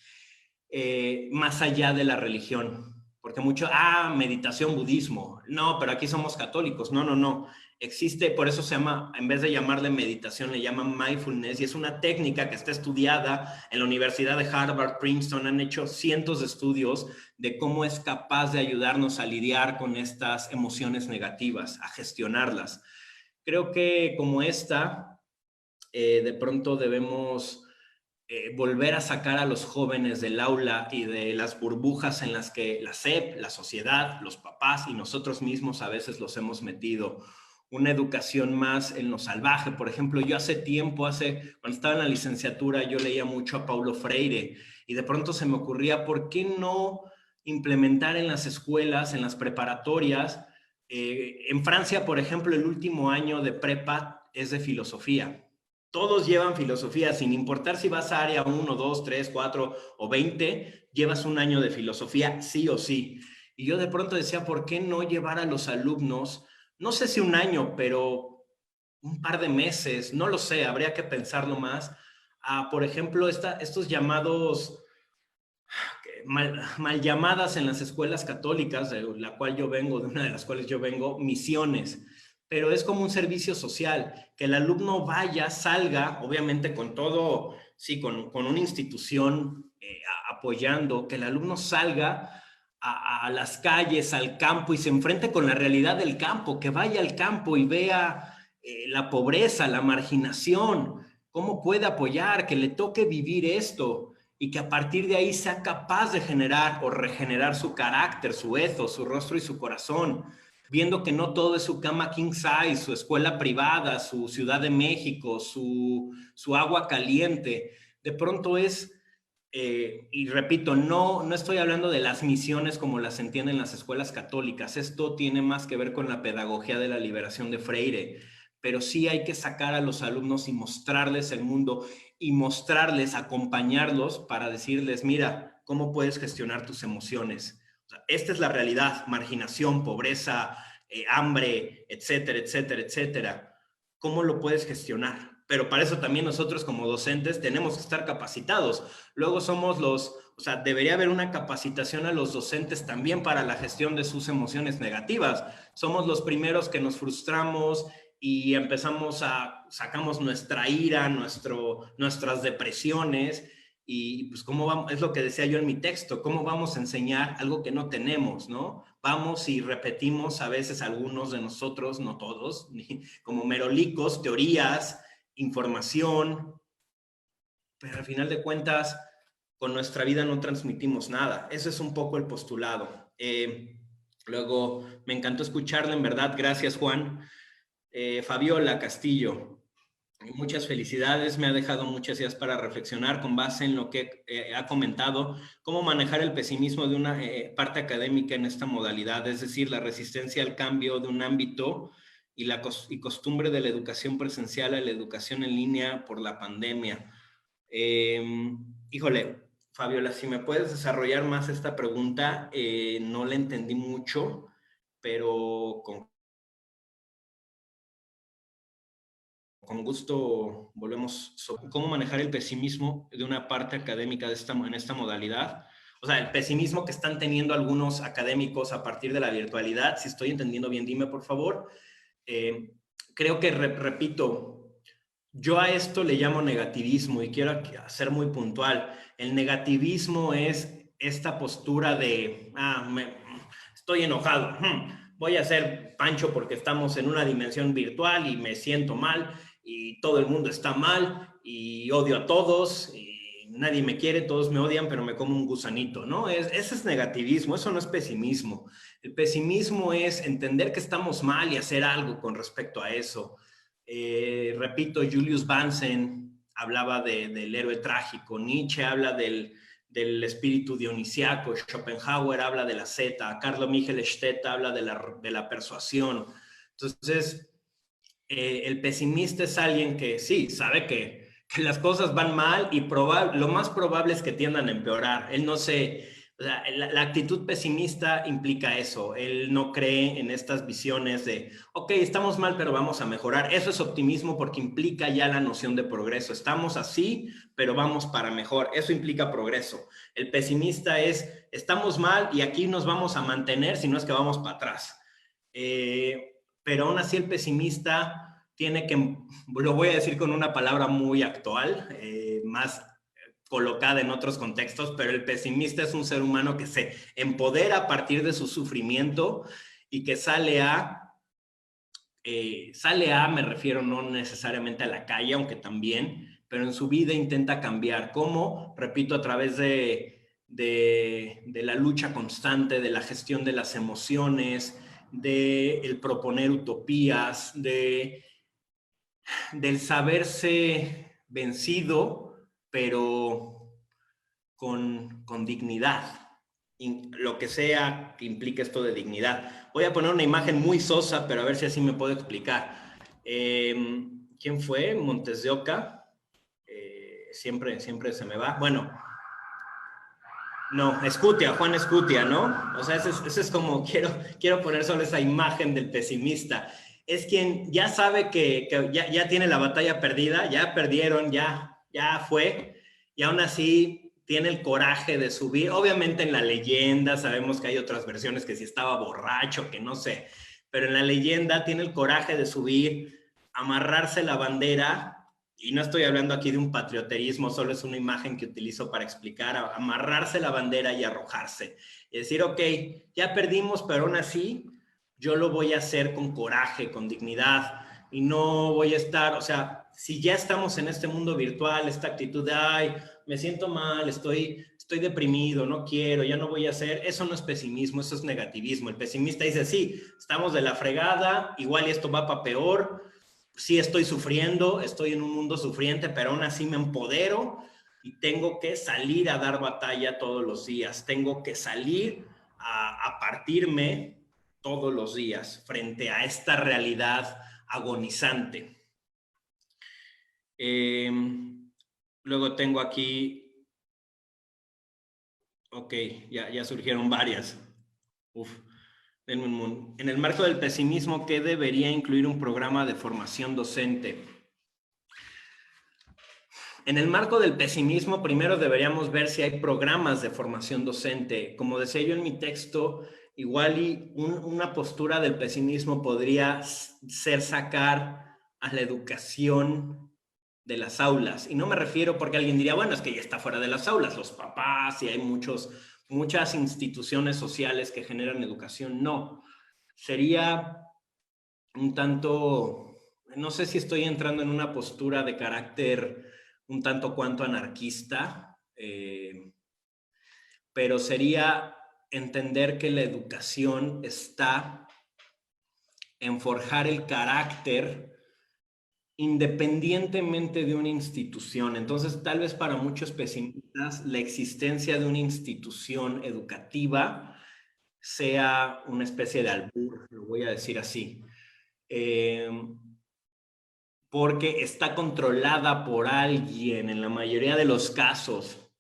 más allá de la religión. Porque mucho, meditación, budismo. No, pero aquí somos católicos. No. Existe, por eso se llama, en vez de llamarle meditación, le llaman mindfulness y es una técnica que está estudiada en la Universidad de Harvard, Princeton. Han hecho cientos de estudios de cómo es capaz de ayudarnos a lidiar con estas emociones negativas, a gestionarlas. Creo que como esta, de pronto debemos volver a sacar a los jóvenes del aula y de las burbujas en las que la SEP, la sociedad, los papás y nosotros mismos a veces los hemos metido. Una educación más en lo salvaje. Por ejemplo, yo hace tiempo, cuando estaba en la licenciatura, yo leía mucho a Paulo Freire y de pronto se me ocurría, ¿por qué no implementar en las escuelas, en las preparatorias? En Francia, por ejemplo, el último año de prepa es de filosofía. Todos llevan filosofía, sin importar si vas a área 1, 2, 3, 4 o 20, llevas un año de filosofía sí o sí. Y yo de pronto decía, ¿por qué no llevar a los alumnos, no sé si un año, pero un par de meses, no lo sé, habría que pensarlo más, a, por ejemplo, estos llamados, mal llamadas en las escuelas católicas, de la cual yo vengo, de una de las cuales yo vengo, misiones, pero es como un servicio social, que el alumno vaya, salga, obviamente con todo, sí, con una institución apoyando, que el alumno salga a las calles, al campo y se enfrente con la realidad del campo, que vaya al campo y vea la pobreza, la marginación, cómo puede apoyar, que le toque vivir esto y que a partir de ahí sea capaz de generar o regenerar su carácter, su ethos, su rostro y su corazón. viendo que no todo es su cama king size, su escuela privada, su Ciudad de México, su agua caliente. De pronto es, y repito, no estoy hablando de las misiones como las entienden las escuelas católicas. Esto tiene más que ver con la pedagogía de la liberación de Freire. Pero sí hay que sacar a los alumnos y mostrarles el mundo y mostrarles, acompañarlos para decirles, mira, ¿cómo puedes gestionar tus emociones? O sea, esta es la realidad: marginación, pobreza, hambre, etcétera, etcétera, etcétera. ¿Cómo lo puedes gestionar? Pero para eso también nosotros como docentes tenemos que estar capacitados. Luego somos o sea, debería haber una capacitación a los docentes también para la gestión de sus emociones negativas. Somos los primeros que nos frustramos y sacamos nuestra ira, nuestras depresiones. Y pues cómo vamos, es lo que decía yo en mi texto, cómo vamos a enseñar algo que no tenemos, ¿no? Vamos y repetimos a veces algunos de nosotros, no todos, como merolicos, teorías, información, pero al final de cuentas con nuestra vida no transmitimos nada. Ese es un poco el postulado. Luego, me encantó escucharle, en verdad. Gracias, Juan. Fabiola Castillo. Muchas felicidades, me ha dejado muchas ideas para reflexionar con base en lo que ha comentado, cómo manejar el pesimismo de una parte académica en esta modalidad, es decir, la resistencia al cambio de un ámbito y la costumbre de la educación presencial a la educación en línea por la pandemia. Híjole, Fabiola, si me puedes desarrollar más esta pregunta, no la entendí mucho, pero con gusto volvemos sobre cómo manejar el pesimismo de una parte académica en esta modalidad. O sea, el pesimismo que están teniendo algunos académicos a partir de la virtualidad. Si estoy entendiendo bien, dime por favor. Creo que, repito, yo a esto le llamo negativismo y quiero ser muy puntual. El negativismo es esta postura de, estoy enojado, voy a ser Pancho porque estamos en una dimensión virtual y me siento mal y todo el mundo está mal y odio a todos y nadie me quiere, todos me odian, pero me como un gusanito, ¿no? Ese es negativismo, eso no es pesimismo. El pesimismo es entender que estamos mal y hacer algo con respecto a eso. Repito, Julius Bansen hablaba del héroe trágico, Nietzsche habla del espíritu dionisiaco, Schopenhauer habla de la zeta, Carlo Michel-Stedt habla de la persuasión. Entonces, el pesimista es alguien que sí, sabe que las cosas van mal y lo más probable es que tiendan a empeorar. Él no se... O sea, la actitud pesimista implica eso. Él no cree en estas visiones de, ok, estamos mal, pero vamos a mejorar. Eso es optimismo porque implica ya la noción de progreso. Estamos así, pero vamos para mejor. Eso implica progreso. El pesimista es, estamos mal y aquí nos vamos a mantener, si no es que vamos para atrás. Pero aún así el pesimista tiene que, lo voy a decir con una palabra muy actual, más colocada en otros contextos, pero el pesimista es un ser humano que se empodera a partir de su sufrimiento y que me refiero no necesariamente a la calle, aunque también, pero en su vida intenta cambiar. ¿Cómo? Repito, a través de la lucha constante, de la gestión de las emociones, del proponer utopías, del saberse vencido, pero con dignidad, lo que sea que implique esto de dignidad. Voy a poner una imagen muy sosa, pero a ver si así me puedo explicar. ¿Quién fue? Montes de Oca. Siempre se me va. Bueno, no, Escutia, Juan Escutia, ¿no? O sea, ese es como, quiero poner solo esa imagen del pesimista. Es quien ya sabe que ya tiene la batalla perdida, ya perdieron, ya fue, y aún así tiene el coraje de subir. Obviamente en la leyenda sabemos que hay otras versiones que si estaba borracho, que no sé, pero en la leyenda tiene el coraje de subir, amarrarse la bandera. Y no estoy hablando aquí de un patrioterismo, solo es una imagen que utilizo para explicar, amarrarse la bandera y arrojarse. Y decir, ok, ya perdimos, pero aún así yo lo voy a hacer con coraje, con dignidad, y no voy a estar, o sea, si ya estamos en este mundo virtual, esta actitud de, ay, me siento mal, estoy estoy deprimido, no quiero, ya no voy a hacer, eso no es pesimismo, eso es negativismo. El pesimista dice, sí, estamos de la fregada, igual y esto va para peor, sí estoy sufriendo, estoy en un mundo sufriente, pero aún así me empodero y tengo que salir a dar batalla todos los días, tengo que salir a partirme todos los días frente a esta realidad agonizante. Luego tengo aquí, ok, ya surgieron varias. Uf, en el marco del pesimismo, ¿qué debería incluir un programa de formación docente? En el marco del pesimismo, primero deberíamos ver si hay programas de formación docente. Como decía yo en mi texto, igual y una postura del pesimismo podría ser sacar a la educación de las aulas. Y no me refiero porque alguien diría, bueno, es que ya está fuera de las aulas, los papás y hay muchas instituciones sociales que generan educación. No, sería un tanto, no sé si estoy entrando en una postura de carácter un tanto cuanto anarquista, pero sería entender que la educación está en forjar el carácter independientemente de una institución. Entonces, tal vez para muchos pesimistas, la existencia de una institución educativa sea una especie de albur, lo voy a decir así. Porque está controlada por alguien en la mayoría de los casos.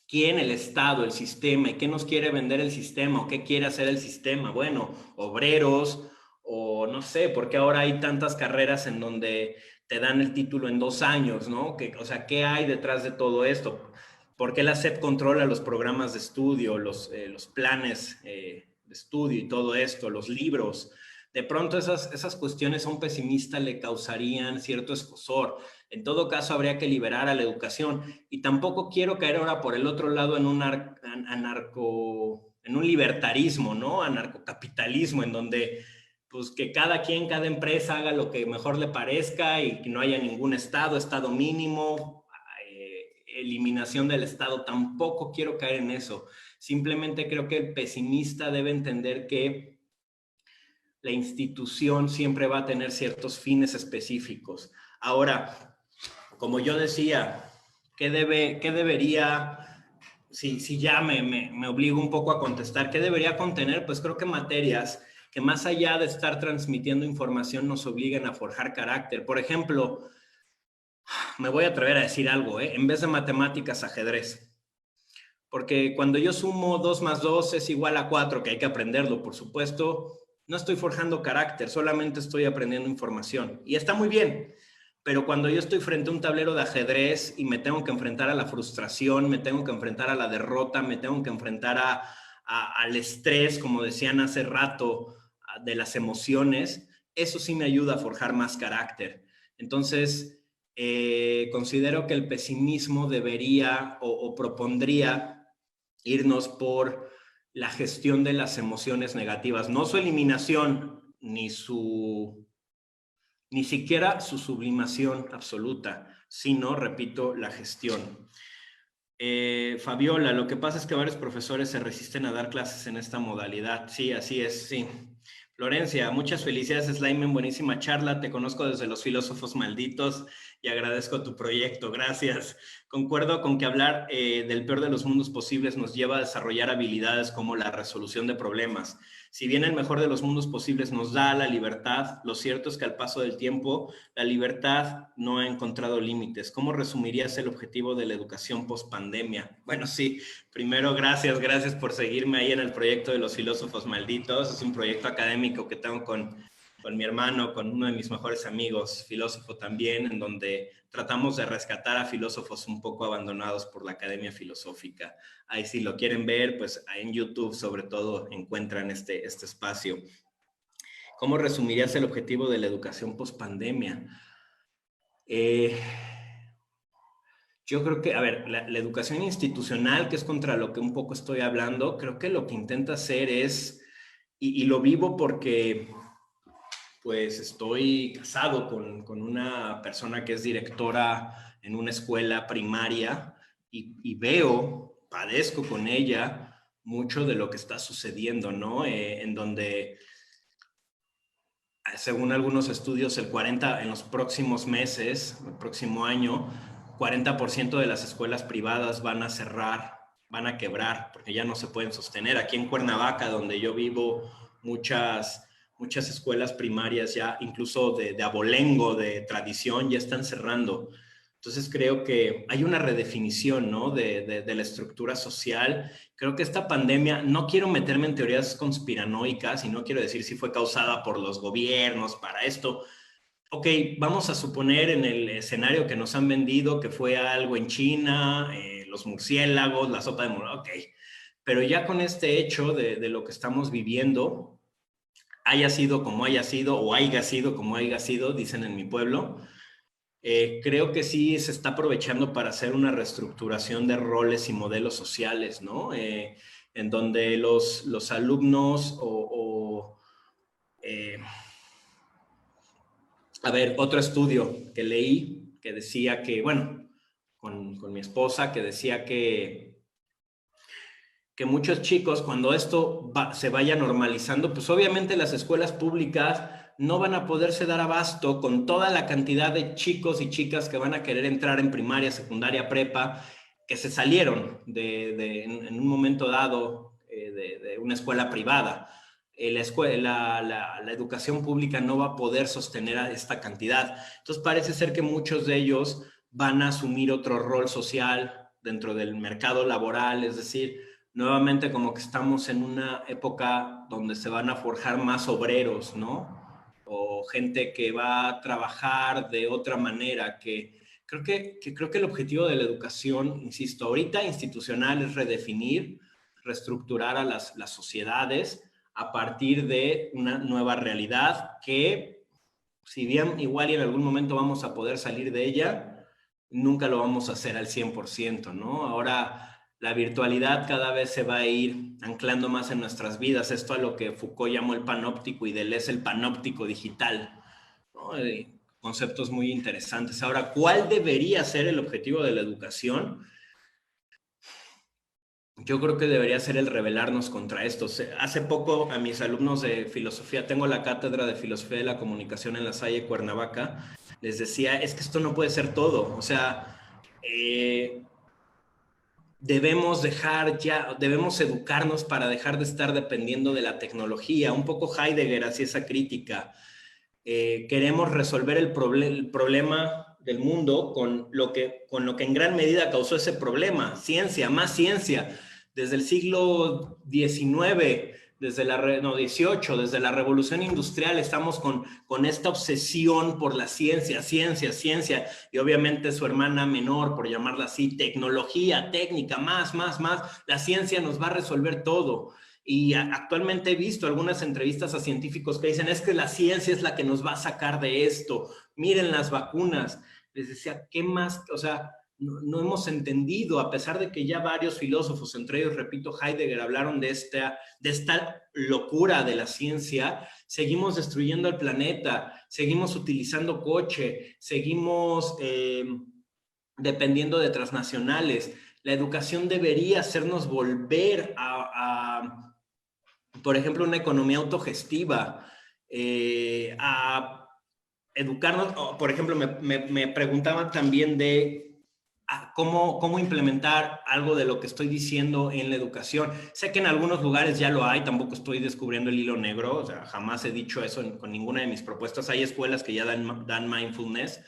¿Quién? El Estado, el sistema. ¿Y qué nos quiere vender el sistema? ¿O qué quiere hacer el sistema? Bueno, obreros, o no sé, porque ahora hay tantas carreras en donde te dan el título en 2 años, ¿no? O sea, ¿qué hay detrás de todo esto? ¿Por qué la SEP controla los programas de estudio, los planes de estudio y todo esto, los libros? De pronto esas cuestiones a un pesimista le causarían cierto escozor. En todo caso, habría que liberar a la educación. Y tampoco quiero caer ahora por el otro lado en en un libertarismo, ¿no? Anarcocapitalismo, en donde pues que cada empresa haga lo que mejor le parezca y que no haya ningún estado mínimo, eliminación del Estado. Tampoco quiero caer en eso. Simplemente creo que el pesimista debe entender que la institución siempre va a tener ciertos fines específicos. Ahora, como yo decía, ¿qué debería, si ya me obligo un poco a contestar, qué debería contener? Pues creo que materias que más allá de estar transmitiendo información nos obliguen a forjar carácter. Por ejemplo, me voy a atrever a decir algo, en vez de matemáticas, ajedrez. Porque cuando yo sumo 2 más 2 es igual a 4, que hay que aprenderlo, por supuesto, no estoy forjando carácter, solamente estoy aprendiendo información. Y está muy bien, pero cuando yo estoy frente a un tablero de ajedrez y me tengo que enfrentar a la frustración, me tengo que enfrentar a la derrota, me tengo que enfrentar al estrés, como decían hace rato, de las emociones, eso sí me ayuda a forjar más carácter. Entonces, considero que el pesimismo debería o propondría irnos por la gestión de las emociones negativas, no su eliminación ni siquiera su sublimación absoluta, sino, repito, la gestión. Fabiola, lo que pasa es que varios profesores se resisten a dar clases en esta modalidad. Sí, así es, sí. Florencia, muchas felicidades, Slimen, buenísima charla. Te conozco desde Los Filósofos Malditos y agradezco tu proyecto. Gracias. Concuerdo con que hablar del peor de los mundos posibles nos lleva a desarrollar habilidades como la resolución de problemas. Si bien el mejor de los mundos posibles nos da la libertad, lo cierto es que al paso del tiempo la libertad no ha encontrado límites. ¿Cómo resumirías el objetivo de la educación post-pandemia? Bueno, sí, primero gracias por seguirme ahí en el proyecto de Los Filósofos Malditos. Es un proyecto académico que tengo con mi hermano, con uno de mis mejores amigos, filósofo también, en donde tratamos de rescatar a filósofos un poco abandonados por la academia filosófica. Ahí si lo quieren ver, pues en YouTube sobre todo encuentran este espacio. ¿Cómo resumirías el objetivo de la educación post-pandemia? Yo creo que, a ver, la educación institucional, que es contra lo que un poco estoy hablando, creo que lo que intenta hacer es, y lo vivo porque pues estoy casado con una persona que es directora en una escuela primaria y veo padezco con ella mucho de lo que está sucediendo, ¿no? En donde, según algunos estudios, en los próximos meses, el próximo año, 40% de las escuelas privadas van a cerrar, van a quebrar, porque ya no se pueden sostener. Aquí en Cuernavaca, donde yo vivo, muchas escuelas primarias ya, incluso de abolengo, de tradición, ya están cerrando. Entonces creo que hay una redefinición, ¿no? de la estructura social. Creo que esta pandemia, no quiero meterme en teorías conspiranoicas y no quiero decir si fue causada por los gobiernos para esto. Ok, vamos a suponer en el escenario que nos han vendido que fue algo en China, los murciélagos, la sopa de murciélago, ok. Pero ya con este hecho de lo que estamos viviendo, haya sido como haya sido o haya sido como haya sido, dicen en mi pueblo, creo que sí se está aprovechando para hacer una reestructuración de roles y modelos sociales, ¿no? En donde los alumnos eh, a ver, otro estudio que leí que decía que, bueno, con mi esposa, que decía que muchos chicos, cuando esto se vaya normalizando, pues obviamente las escuelas públicas no van a poderse dar abasto con toda la cantidad de chicos y chicas que van a querer entrar en primaria, secundaria, prepa, que se salieron en un momento dado de una escuela privada. La educación pública no va a poder sostener a esta cantidad. Entonces parece ser que muchos de ellos van a asumir otro rol social dentro del mercado laboral, es decir, nuevamente como que estamos en una época donde se van a forjar más obreros, ¿no? O gente que va a trabajar de otra manera, creo que el objetivo de la educación, insisto, ahorita institucional es redefinir, reestructurar a las sociedades a partir de una nueva realidad que, si bien igual y en algún momento vamos a poder salir de ella, nunca lo vamos a hacer al 100%, ¿no? Ahora la virtualidad cada vez se va a ir anclando más en nuestras vidas, esto a lo que Foucault llamó el panóptico y Deleuze el panóptico digital, ¿no? Conceptos muy interesantes. Ahora, ¿cuál debería ser el objetivo de la educación? Yo creo que debería ser el rebelarnos contra esto. Hace poco a mis alumnos de filosofía, tengo la cátedra de filosofía de la comunicación en La Salle, Cuernavaca, les decía, es que esto no puede ser todo. O sea, debemos educarnos para dejar de estar dependiendo de la tecnología. Un poco Heidegger hacía esa crítica. Queremos resolver el problema del mundo con lo que en gran medida causó ese problema, ciencia, más ciencia. Desde el siglo XIX, XVIII, desde la Revolución Industrial, estamos con esta obsesión por la ciencia, y obviamente su hermana menor, por llamarla así, tecnología, técnica, más. La ciencia nos va a resolver todo. Y actualmente he visto algunas entrevistas a científicos que dicen, es que la ciencia es la que nos va a sacar de esto. Miren las vacunas. Les decía, ¿qué más? O sea, no hemos entendido, a pesar de que ya varios filósofos, entre ellos, repito, Heidegger, hablaron de esta locura de la ciencia, seguimos destruyendo el planeta, seguimos utilizando coche, seguimos dependiendo de transnacionales. La educación debería hacernos volver por ejemplo, una economía autogestiva, a educarnos. Por ejemplo, me preguntaban también de cómo implementar algo de lo que estoy diciendo en la educación. Sé que en algunos lugares ya lo hay, tampoco estoy descubriendo el hilo negro, o sea, jamás he dicho eso con ninguna de mis propuestas. Hay escuelas que ya dan mindfulness,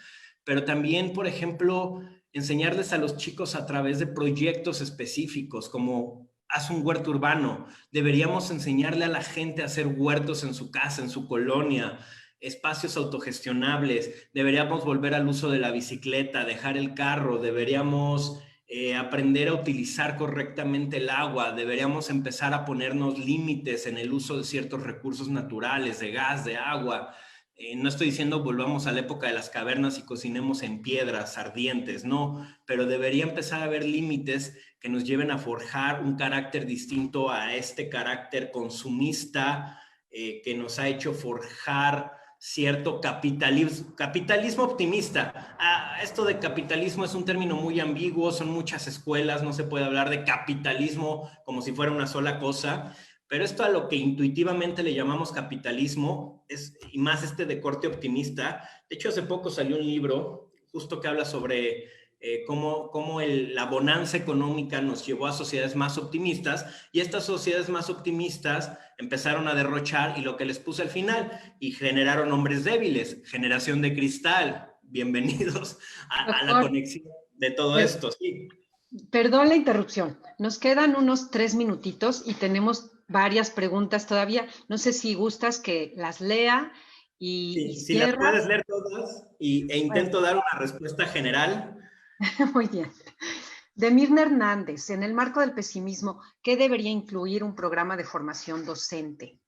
pero también, por ejemplo, enseñarles a los chicos a través de proyectos específicos, como haz un huerto urbano. Deberíamos enseñarle a la gente a hacer huertos en su casa, en su colonia, espacios autogestionables. Deberíamos volver al uso de la bicicleta, dejar el carro. Deberíamos aprender a utilizar correctamente el agua. Deberíamos empezar a ponernos límites en el uso de ciertos recursos naturales, de gas, de agua. No estoy diciendo volvamos a la época de las cavernas y cocinemos en piedras ardientes, no, pero debería empezar a haber límites que nos lleven a forjar un carácter distinto a este carácter consumista que nos ha hecho forjar cierto capitalismo optimista. Esto de capitalismo es un término muy ambiguo, son muchas escuelas, no se puede hablar de capitalismo como si fuera una sola cosa, pero esto a lo que intuitivamente le llamamos capitalismo, y más de corte optimista. De hecho, hace poco salió un libro justo que habla sobre cómo la bonanza económica nos llevó a sociedades más optimistas, y estas sociedades más optimistas empezaron a derrochar, y lo que les puse al final, y generaron hombres débiles, generación de cristal. Bienvenidos a la Doctor, conexión de todo esto. Sí. perdón la interrupción. Nos quedan unos 3 minutitos y tenemos varias preguntas todavía. No sé si gustas que las lea y Sí, si las cierras. puedes leer todas Bueno, intento dar una respuesta general. muy bien. De Mirna Hernández, en el marco del pesimismo, ¿qué debería incluir un programa de formación docente?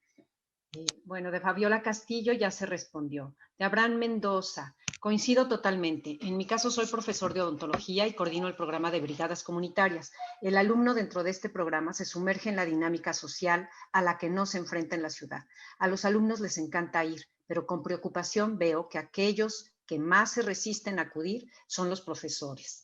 Bueno, de Fabiola Castillo ya se respondió. De Abraham Mendoza, coincido totalmente. En mi caso soy profesor de odontología y coordino el programa de brigadas comunitarias. El alumno dentro de este programa se sumerge en la dinámica social a la que no se enfrenta en la ciudad. A los alumnos les encanta ir, pero con preocupación veo que aquellos que más se resisten a acudir son los profesores.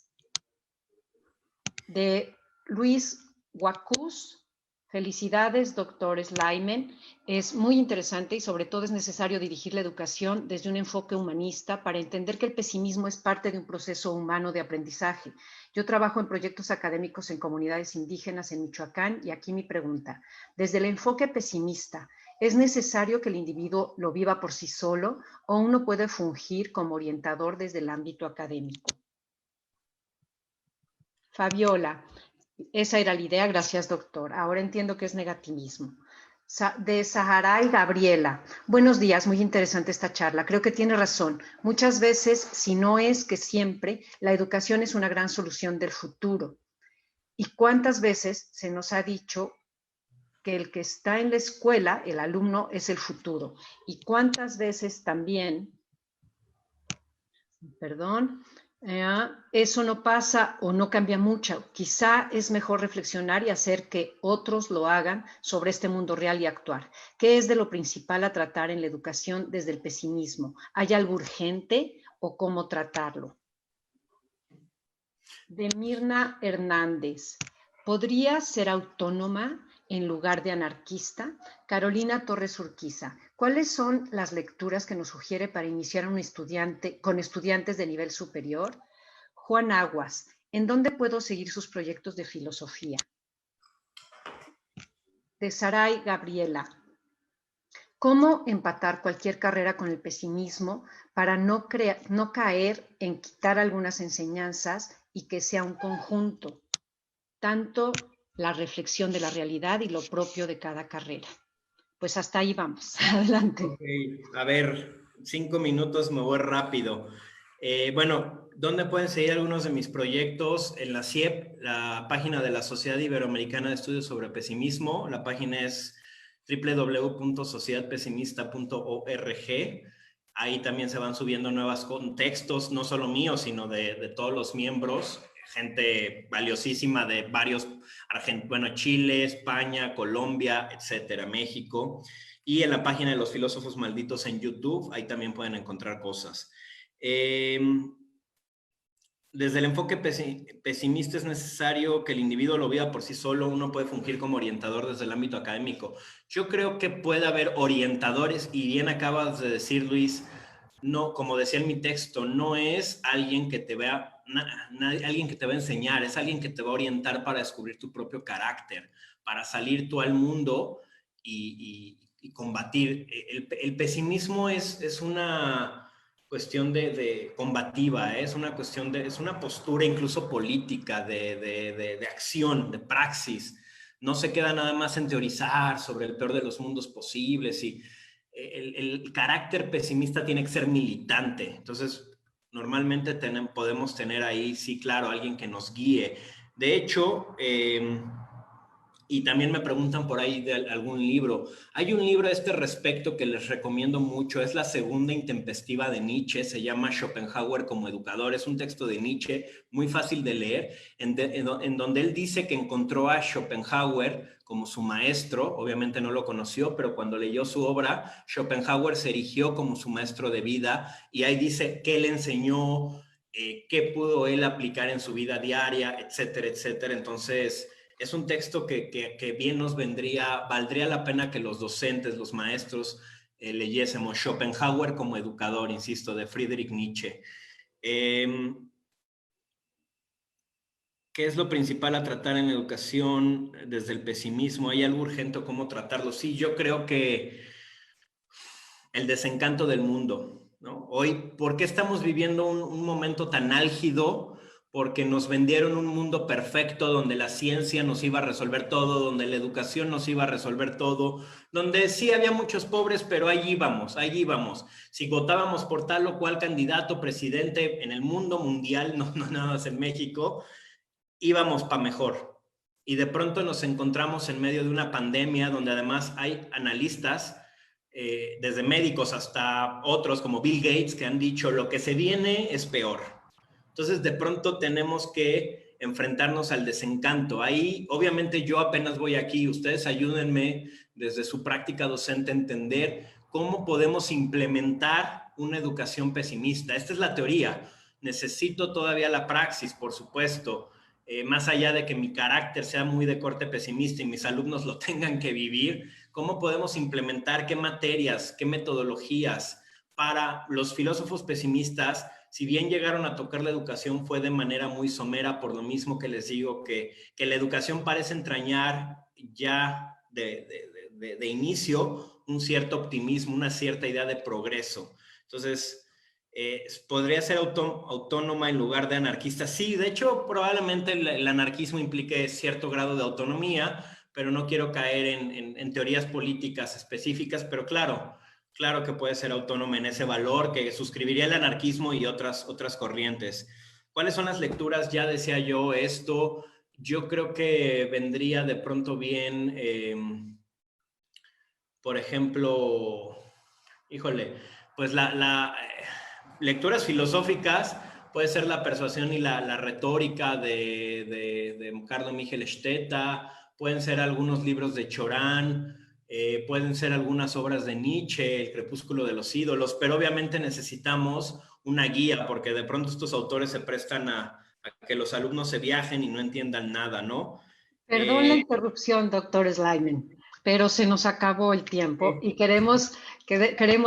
De Luis Guacuz, felicidades, doctor Sleiman. Es muy interesante y sobre todo es necesario dirigir la educación desde un enfoque humanista para entender que el pesimismo es parte de un proceso humano de aprendizaje. Yo trabajo en proyectos académicos en comunidades indígenas en Michoacán y aquí mi pregunta, desde el enfoque pesimista, ¿es necesario que el individuo lo viva por sí solo o uno puede fungir como orientador desde el ámbito académico? Fabiola, esa era la idea, gracias doctor. Ahora entiendo que es negativismo. De Sahara y Gabriela. Buenos días, muy interesante esta charla. Creo que tiene razón. Muchas veces, si no es que siempre, la educación es una gran solución del futuro. ¿Y cuántas veces se nos ha dicho que el que está en la escuela, el alumno, es el futuro? ¿Y cuántas veces también, perdón, eso no pasa o no cambia mucho? Quizá es mejor reflexionar y hacer que otros lo hagan sobre este mundo real y actuar. ¿Qué es de lo principal a tratar en la educación desde el pesimismo? ¿Hay algo urgente o cómo tratarlo? De Mirna Hernández. ¿Podría ser autónoma en lugar de anarquista? Carolina Torres Urquiza. ¿Cuáles son las lecturas que nos sugiere para iniciar un estudiante con estudiantes de nivel superior? Juan Aguas. ¿En dónde puedo seguir sus proyectos de filosofía? De Saray Gabriela. ¿Cómo empatar cualquier carrera con el pesimismo para no caer en quitar algunas enseñanzas y que sea un conjunto? Tanto la reflexión de la realidad y lo propio de cada carrera. Pues hasta ahí vamos. Adelante. Ok, a ver, 5 minutos, me voy rápido. Bueno, ¿dónde pueden seguir algunos de mis proyectos? En la CIEP, la página de la Sociedad Iberoamericana de Estudios sobre Pesimismo. La página es www.sociedadpesimista.org. Ahí también se van subiendo nuevos contextos, no solo míos, sino de todos los miembros, gente valiosísima de varios, bueno, Chile, España, Colombia, etcétera, México. Y en la página de los filósofos malditos en YouTube, ahí también pueden encontrar cosas. Desde el enfoque pesimista es necesario que el individuo lo viva por sí solo. Uno puede fungir como orientador desde el ámbito académico. Yo creo que puede haber orientadores, y bien acabas de decir, Luis, no, como decía en mi texto, no es alguien que te vea, alguien que te va a enseñar, es alguien que te va a orientar para descubrir tu propio carácter, para salir tú al mundo y combatir. El pesimismo es una cuestión de combativa, es una cuestión es una postura incluso política, de acción, de praxis. No se queda nada más en teorizar sobre el peor de los mundos posibles, y el carácter pesimista tiene que ser militante. Entonces, normalmente podemos tener ahí, sí, claro, alguien que nos guíe. De hecho, Y también me preguntan por ahí de algún libro. Hay un libro a este respecto que les recomiendo mucho, es La segunda intempestiva de Nietzsche, se llama Schopenhauer como educador, es un texto de Nietzsche muy fácil de leer, en donde él dice que encontró a Schopenhauer como su maestro, obviamente no lo conoció, pero cuando leyó su obra, Schopenhauer se erigió como su maestro de vida, y ahí dice qué le enseñó, qué pudo él aplicar en su vida diaria, etcétera, etcétera. Entonces, es un texto que bien nos valdría la pena que los docentes, los maestros, leyésemos. Schopenhauer como educador, insisto, de Friedrich Nietzsche. ¿Qué es lo principal a tratar en educación desde el pesimismo? ¿Hay algo urgente o cómo tratarlo? Sí, yo creo que el desencanto del mundo, ¿no? Hoy, ¿por qué estamos viviendo un momento tan álgido? Porque nos vendieron un mundo perfecto donde la ciencia nos iba a resolver todo, donde la educación nos iba a resolver todo, donde sí había muchos pobres, pero allí íbamos, allí íbamos. Si votábamos por tal o cual candidato presidente en el mundo mundial, no nada más en México, íbamos para mejor. Y de pronto nos encontramos en medio de una pandemia donde además hay analistas, desde médicos hasta otros como Bill Gates, que han dicho lo que se viene es peor. Entonces de pronto tenemos que enfrentarnos al desencanto. Ahí obviamente yo apenas voy aquí, ustedes ayúdenme desde su práctica docente a entender cómo podemos implementar una educación pesimista. Esta es la teoría. Necesito todavía la praxis, por supuesto. Más allá de que mi carácter sea muy de corte pesimista y mis alumnos lo tengan que vivir, ¿cómo podemos implementar qué materias, qué metodologías para los filósofos pesimistas? Si bien llegaron a tocar la educación, fue de manera muy somera, por lo mismo que les digo que la educación parece entrañar ya de inicio un cierto optimismo, una cierta idea de progreso. Entonces, podría ser autónoma en lugar de anarquista. Sí, de hecho, probablemente el anarquismo implique cierto grado de autonomía, pero no quiero caer en teorías políticas específicas, pero claro que puede ser autónoma en ese valor, que suscribiría el anarquismo y otras corrientes. ¿Cuáles son las lecturas? Ya decía yo esto. Yo creo que vendría de pronto bien, por ejemplo, híjole, pues lecturas filosóficas puede ser La persuasión y la retórica de Carlo Miguel Stetta, pueden ser algunos libros de Chorán, pueden ser algunas obras de Nietzsche, El crepúsculo de los ídolos, pero obviamente necesitamos una guía porque de pronto estos autores se prestan a que los alumnos se viajen y no entiendan nada, ¿no? Perdón la interrupción, doctor Slyman, pero se nos acabó el tiempo y queremos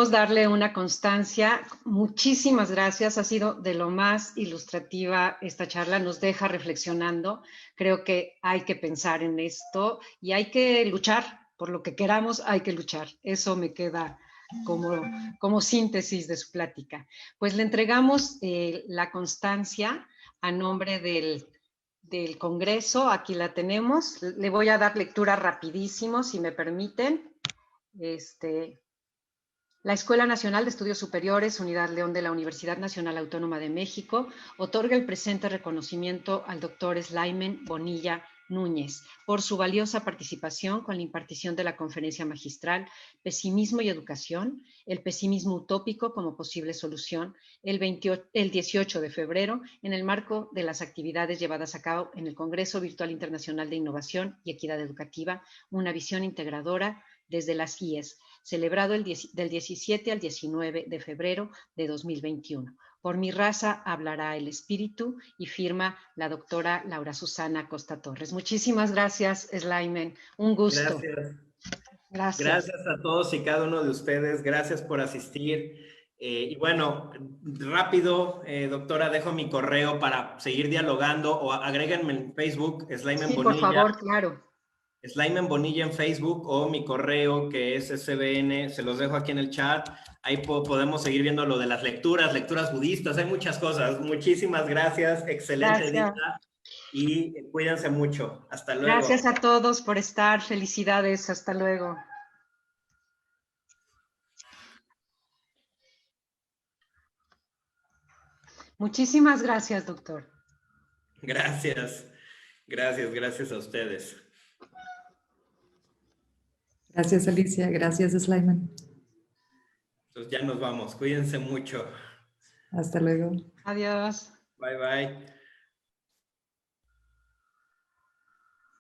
darle una constancia. Muchísimas gracias, ha sido de lo más ilustrativa esta charla, nos deja reflexionando. Creo que hay que pensar en esto y hay que luchar por lo que queramos, hay que luchar. Eso me queda como síntesis de su plática. Pues le entregamos la constancia a nombre del Congreso, aquí la tenemos. Le voy a dar lectura rapidísimo, si me permiten. La Escuela Nacional de Estudios Superiores, Unidad León de la Universidad Nacional Autónoma de México, otorga el presente reconocimiento al doctor Slyman Bonilla Núñez por su valiosa participación con la impartición de la conferencia magistral Pesimismo y Educación, el pesimismo utópico como posible solución, el 18 de febrero, en el marco de las actividades llevadas a cabo en el Congreso Virtual Internacional de Innovación y Equidad Educativa, una visión integradora desde las IES, celebrado del 17 al 19 de febrero de 2021. Por mi raza hablará el espíritu, y firma la doctora Laura Susana Costa Torres. Muchísimas gracias, Slyman. Un gusto. Gracias. Gracias. Gracias a todos y cada uno de ustedes. Gracias por asistir. Y bueno, rápido, doctora, dejo mi correo para seguir dialogando o agréguenme en Facebook, Slyman Sí, por Bonilla. favor, claro. Slyman Bonilla en Facebook o mi correo que es SBN, se los dejo aquí en el chat. Ahí podemos seguir viendo lo de las lecturas budistas, hay muchas cosas. Muchísimas gracias, excelente día y cuídense mucho. Hasta luego. Gracias a todos por estar, felicidades, hasta luego. Muchísimas gracias, doctor. Gracias a ustedes. Gracias, Alicia. Gracias, Slayman. Entonces ya nos vamos. Cuídense mucho. Hasta luego. Adiós. Bye, bye.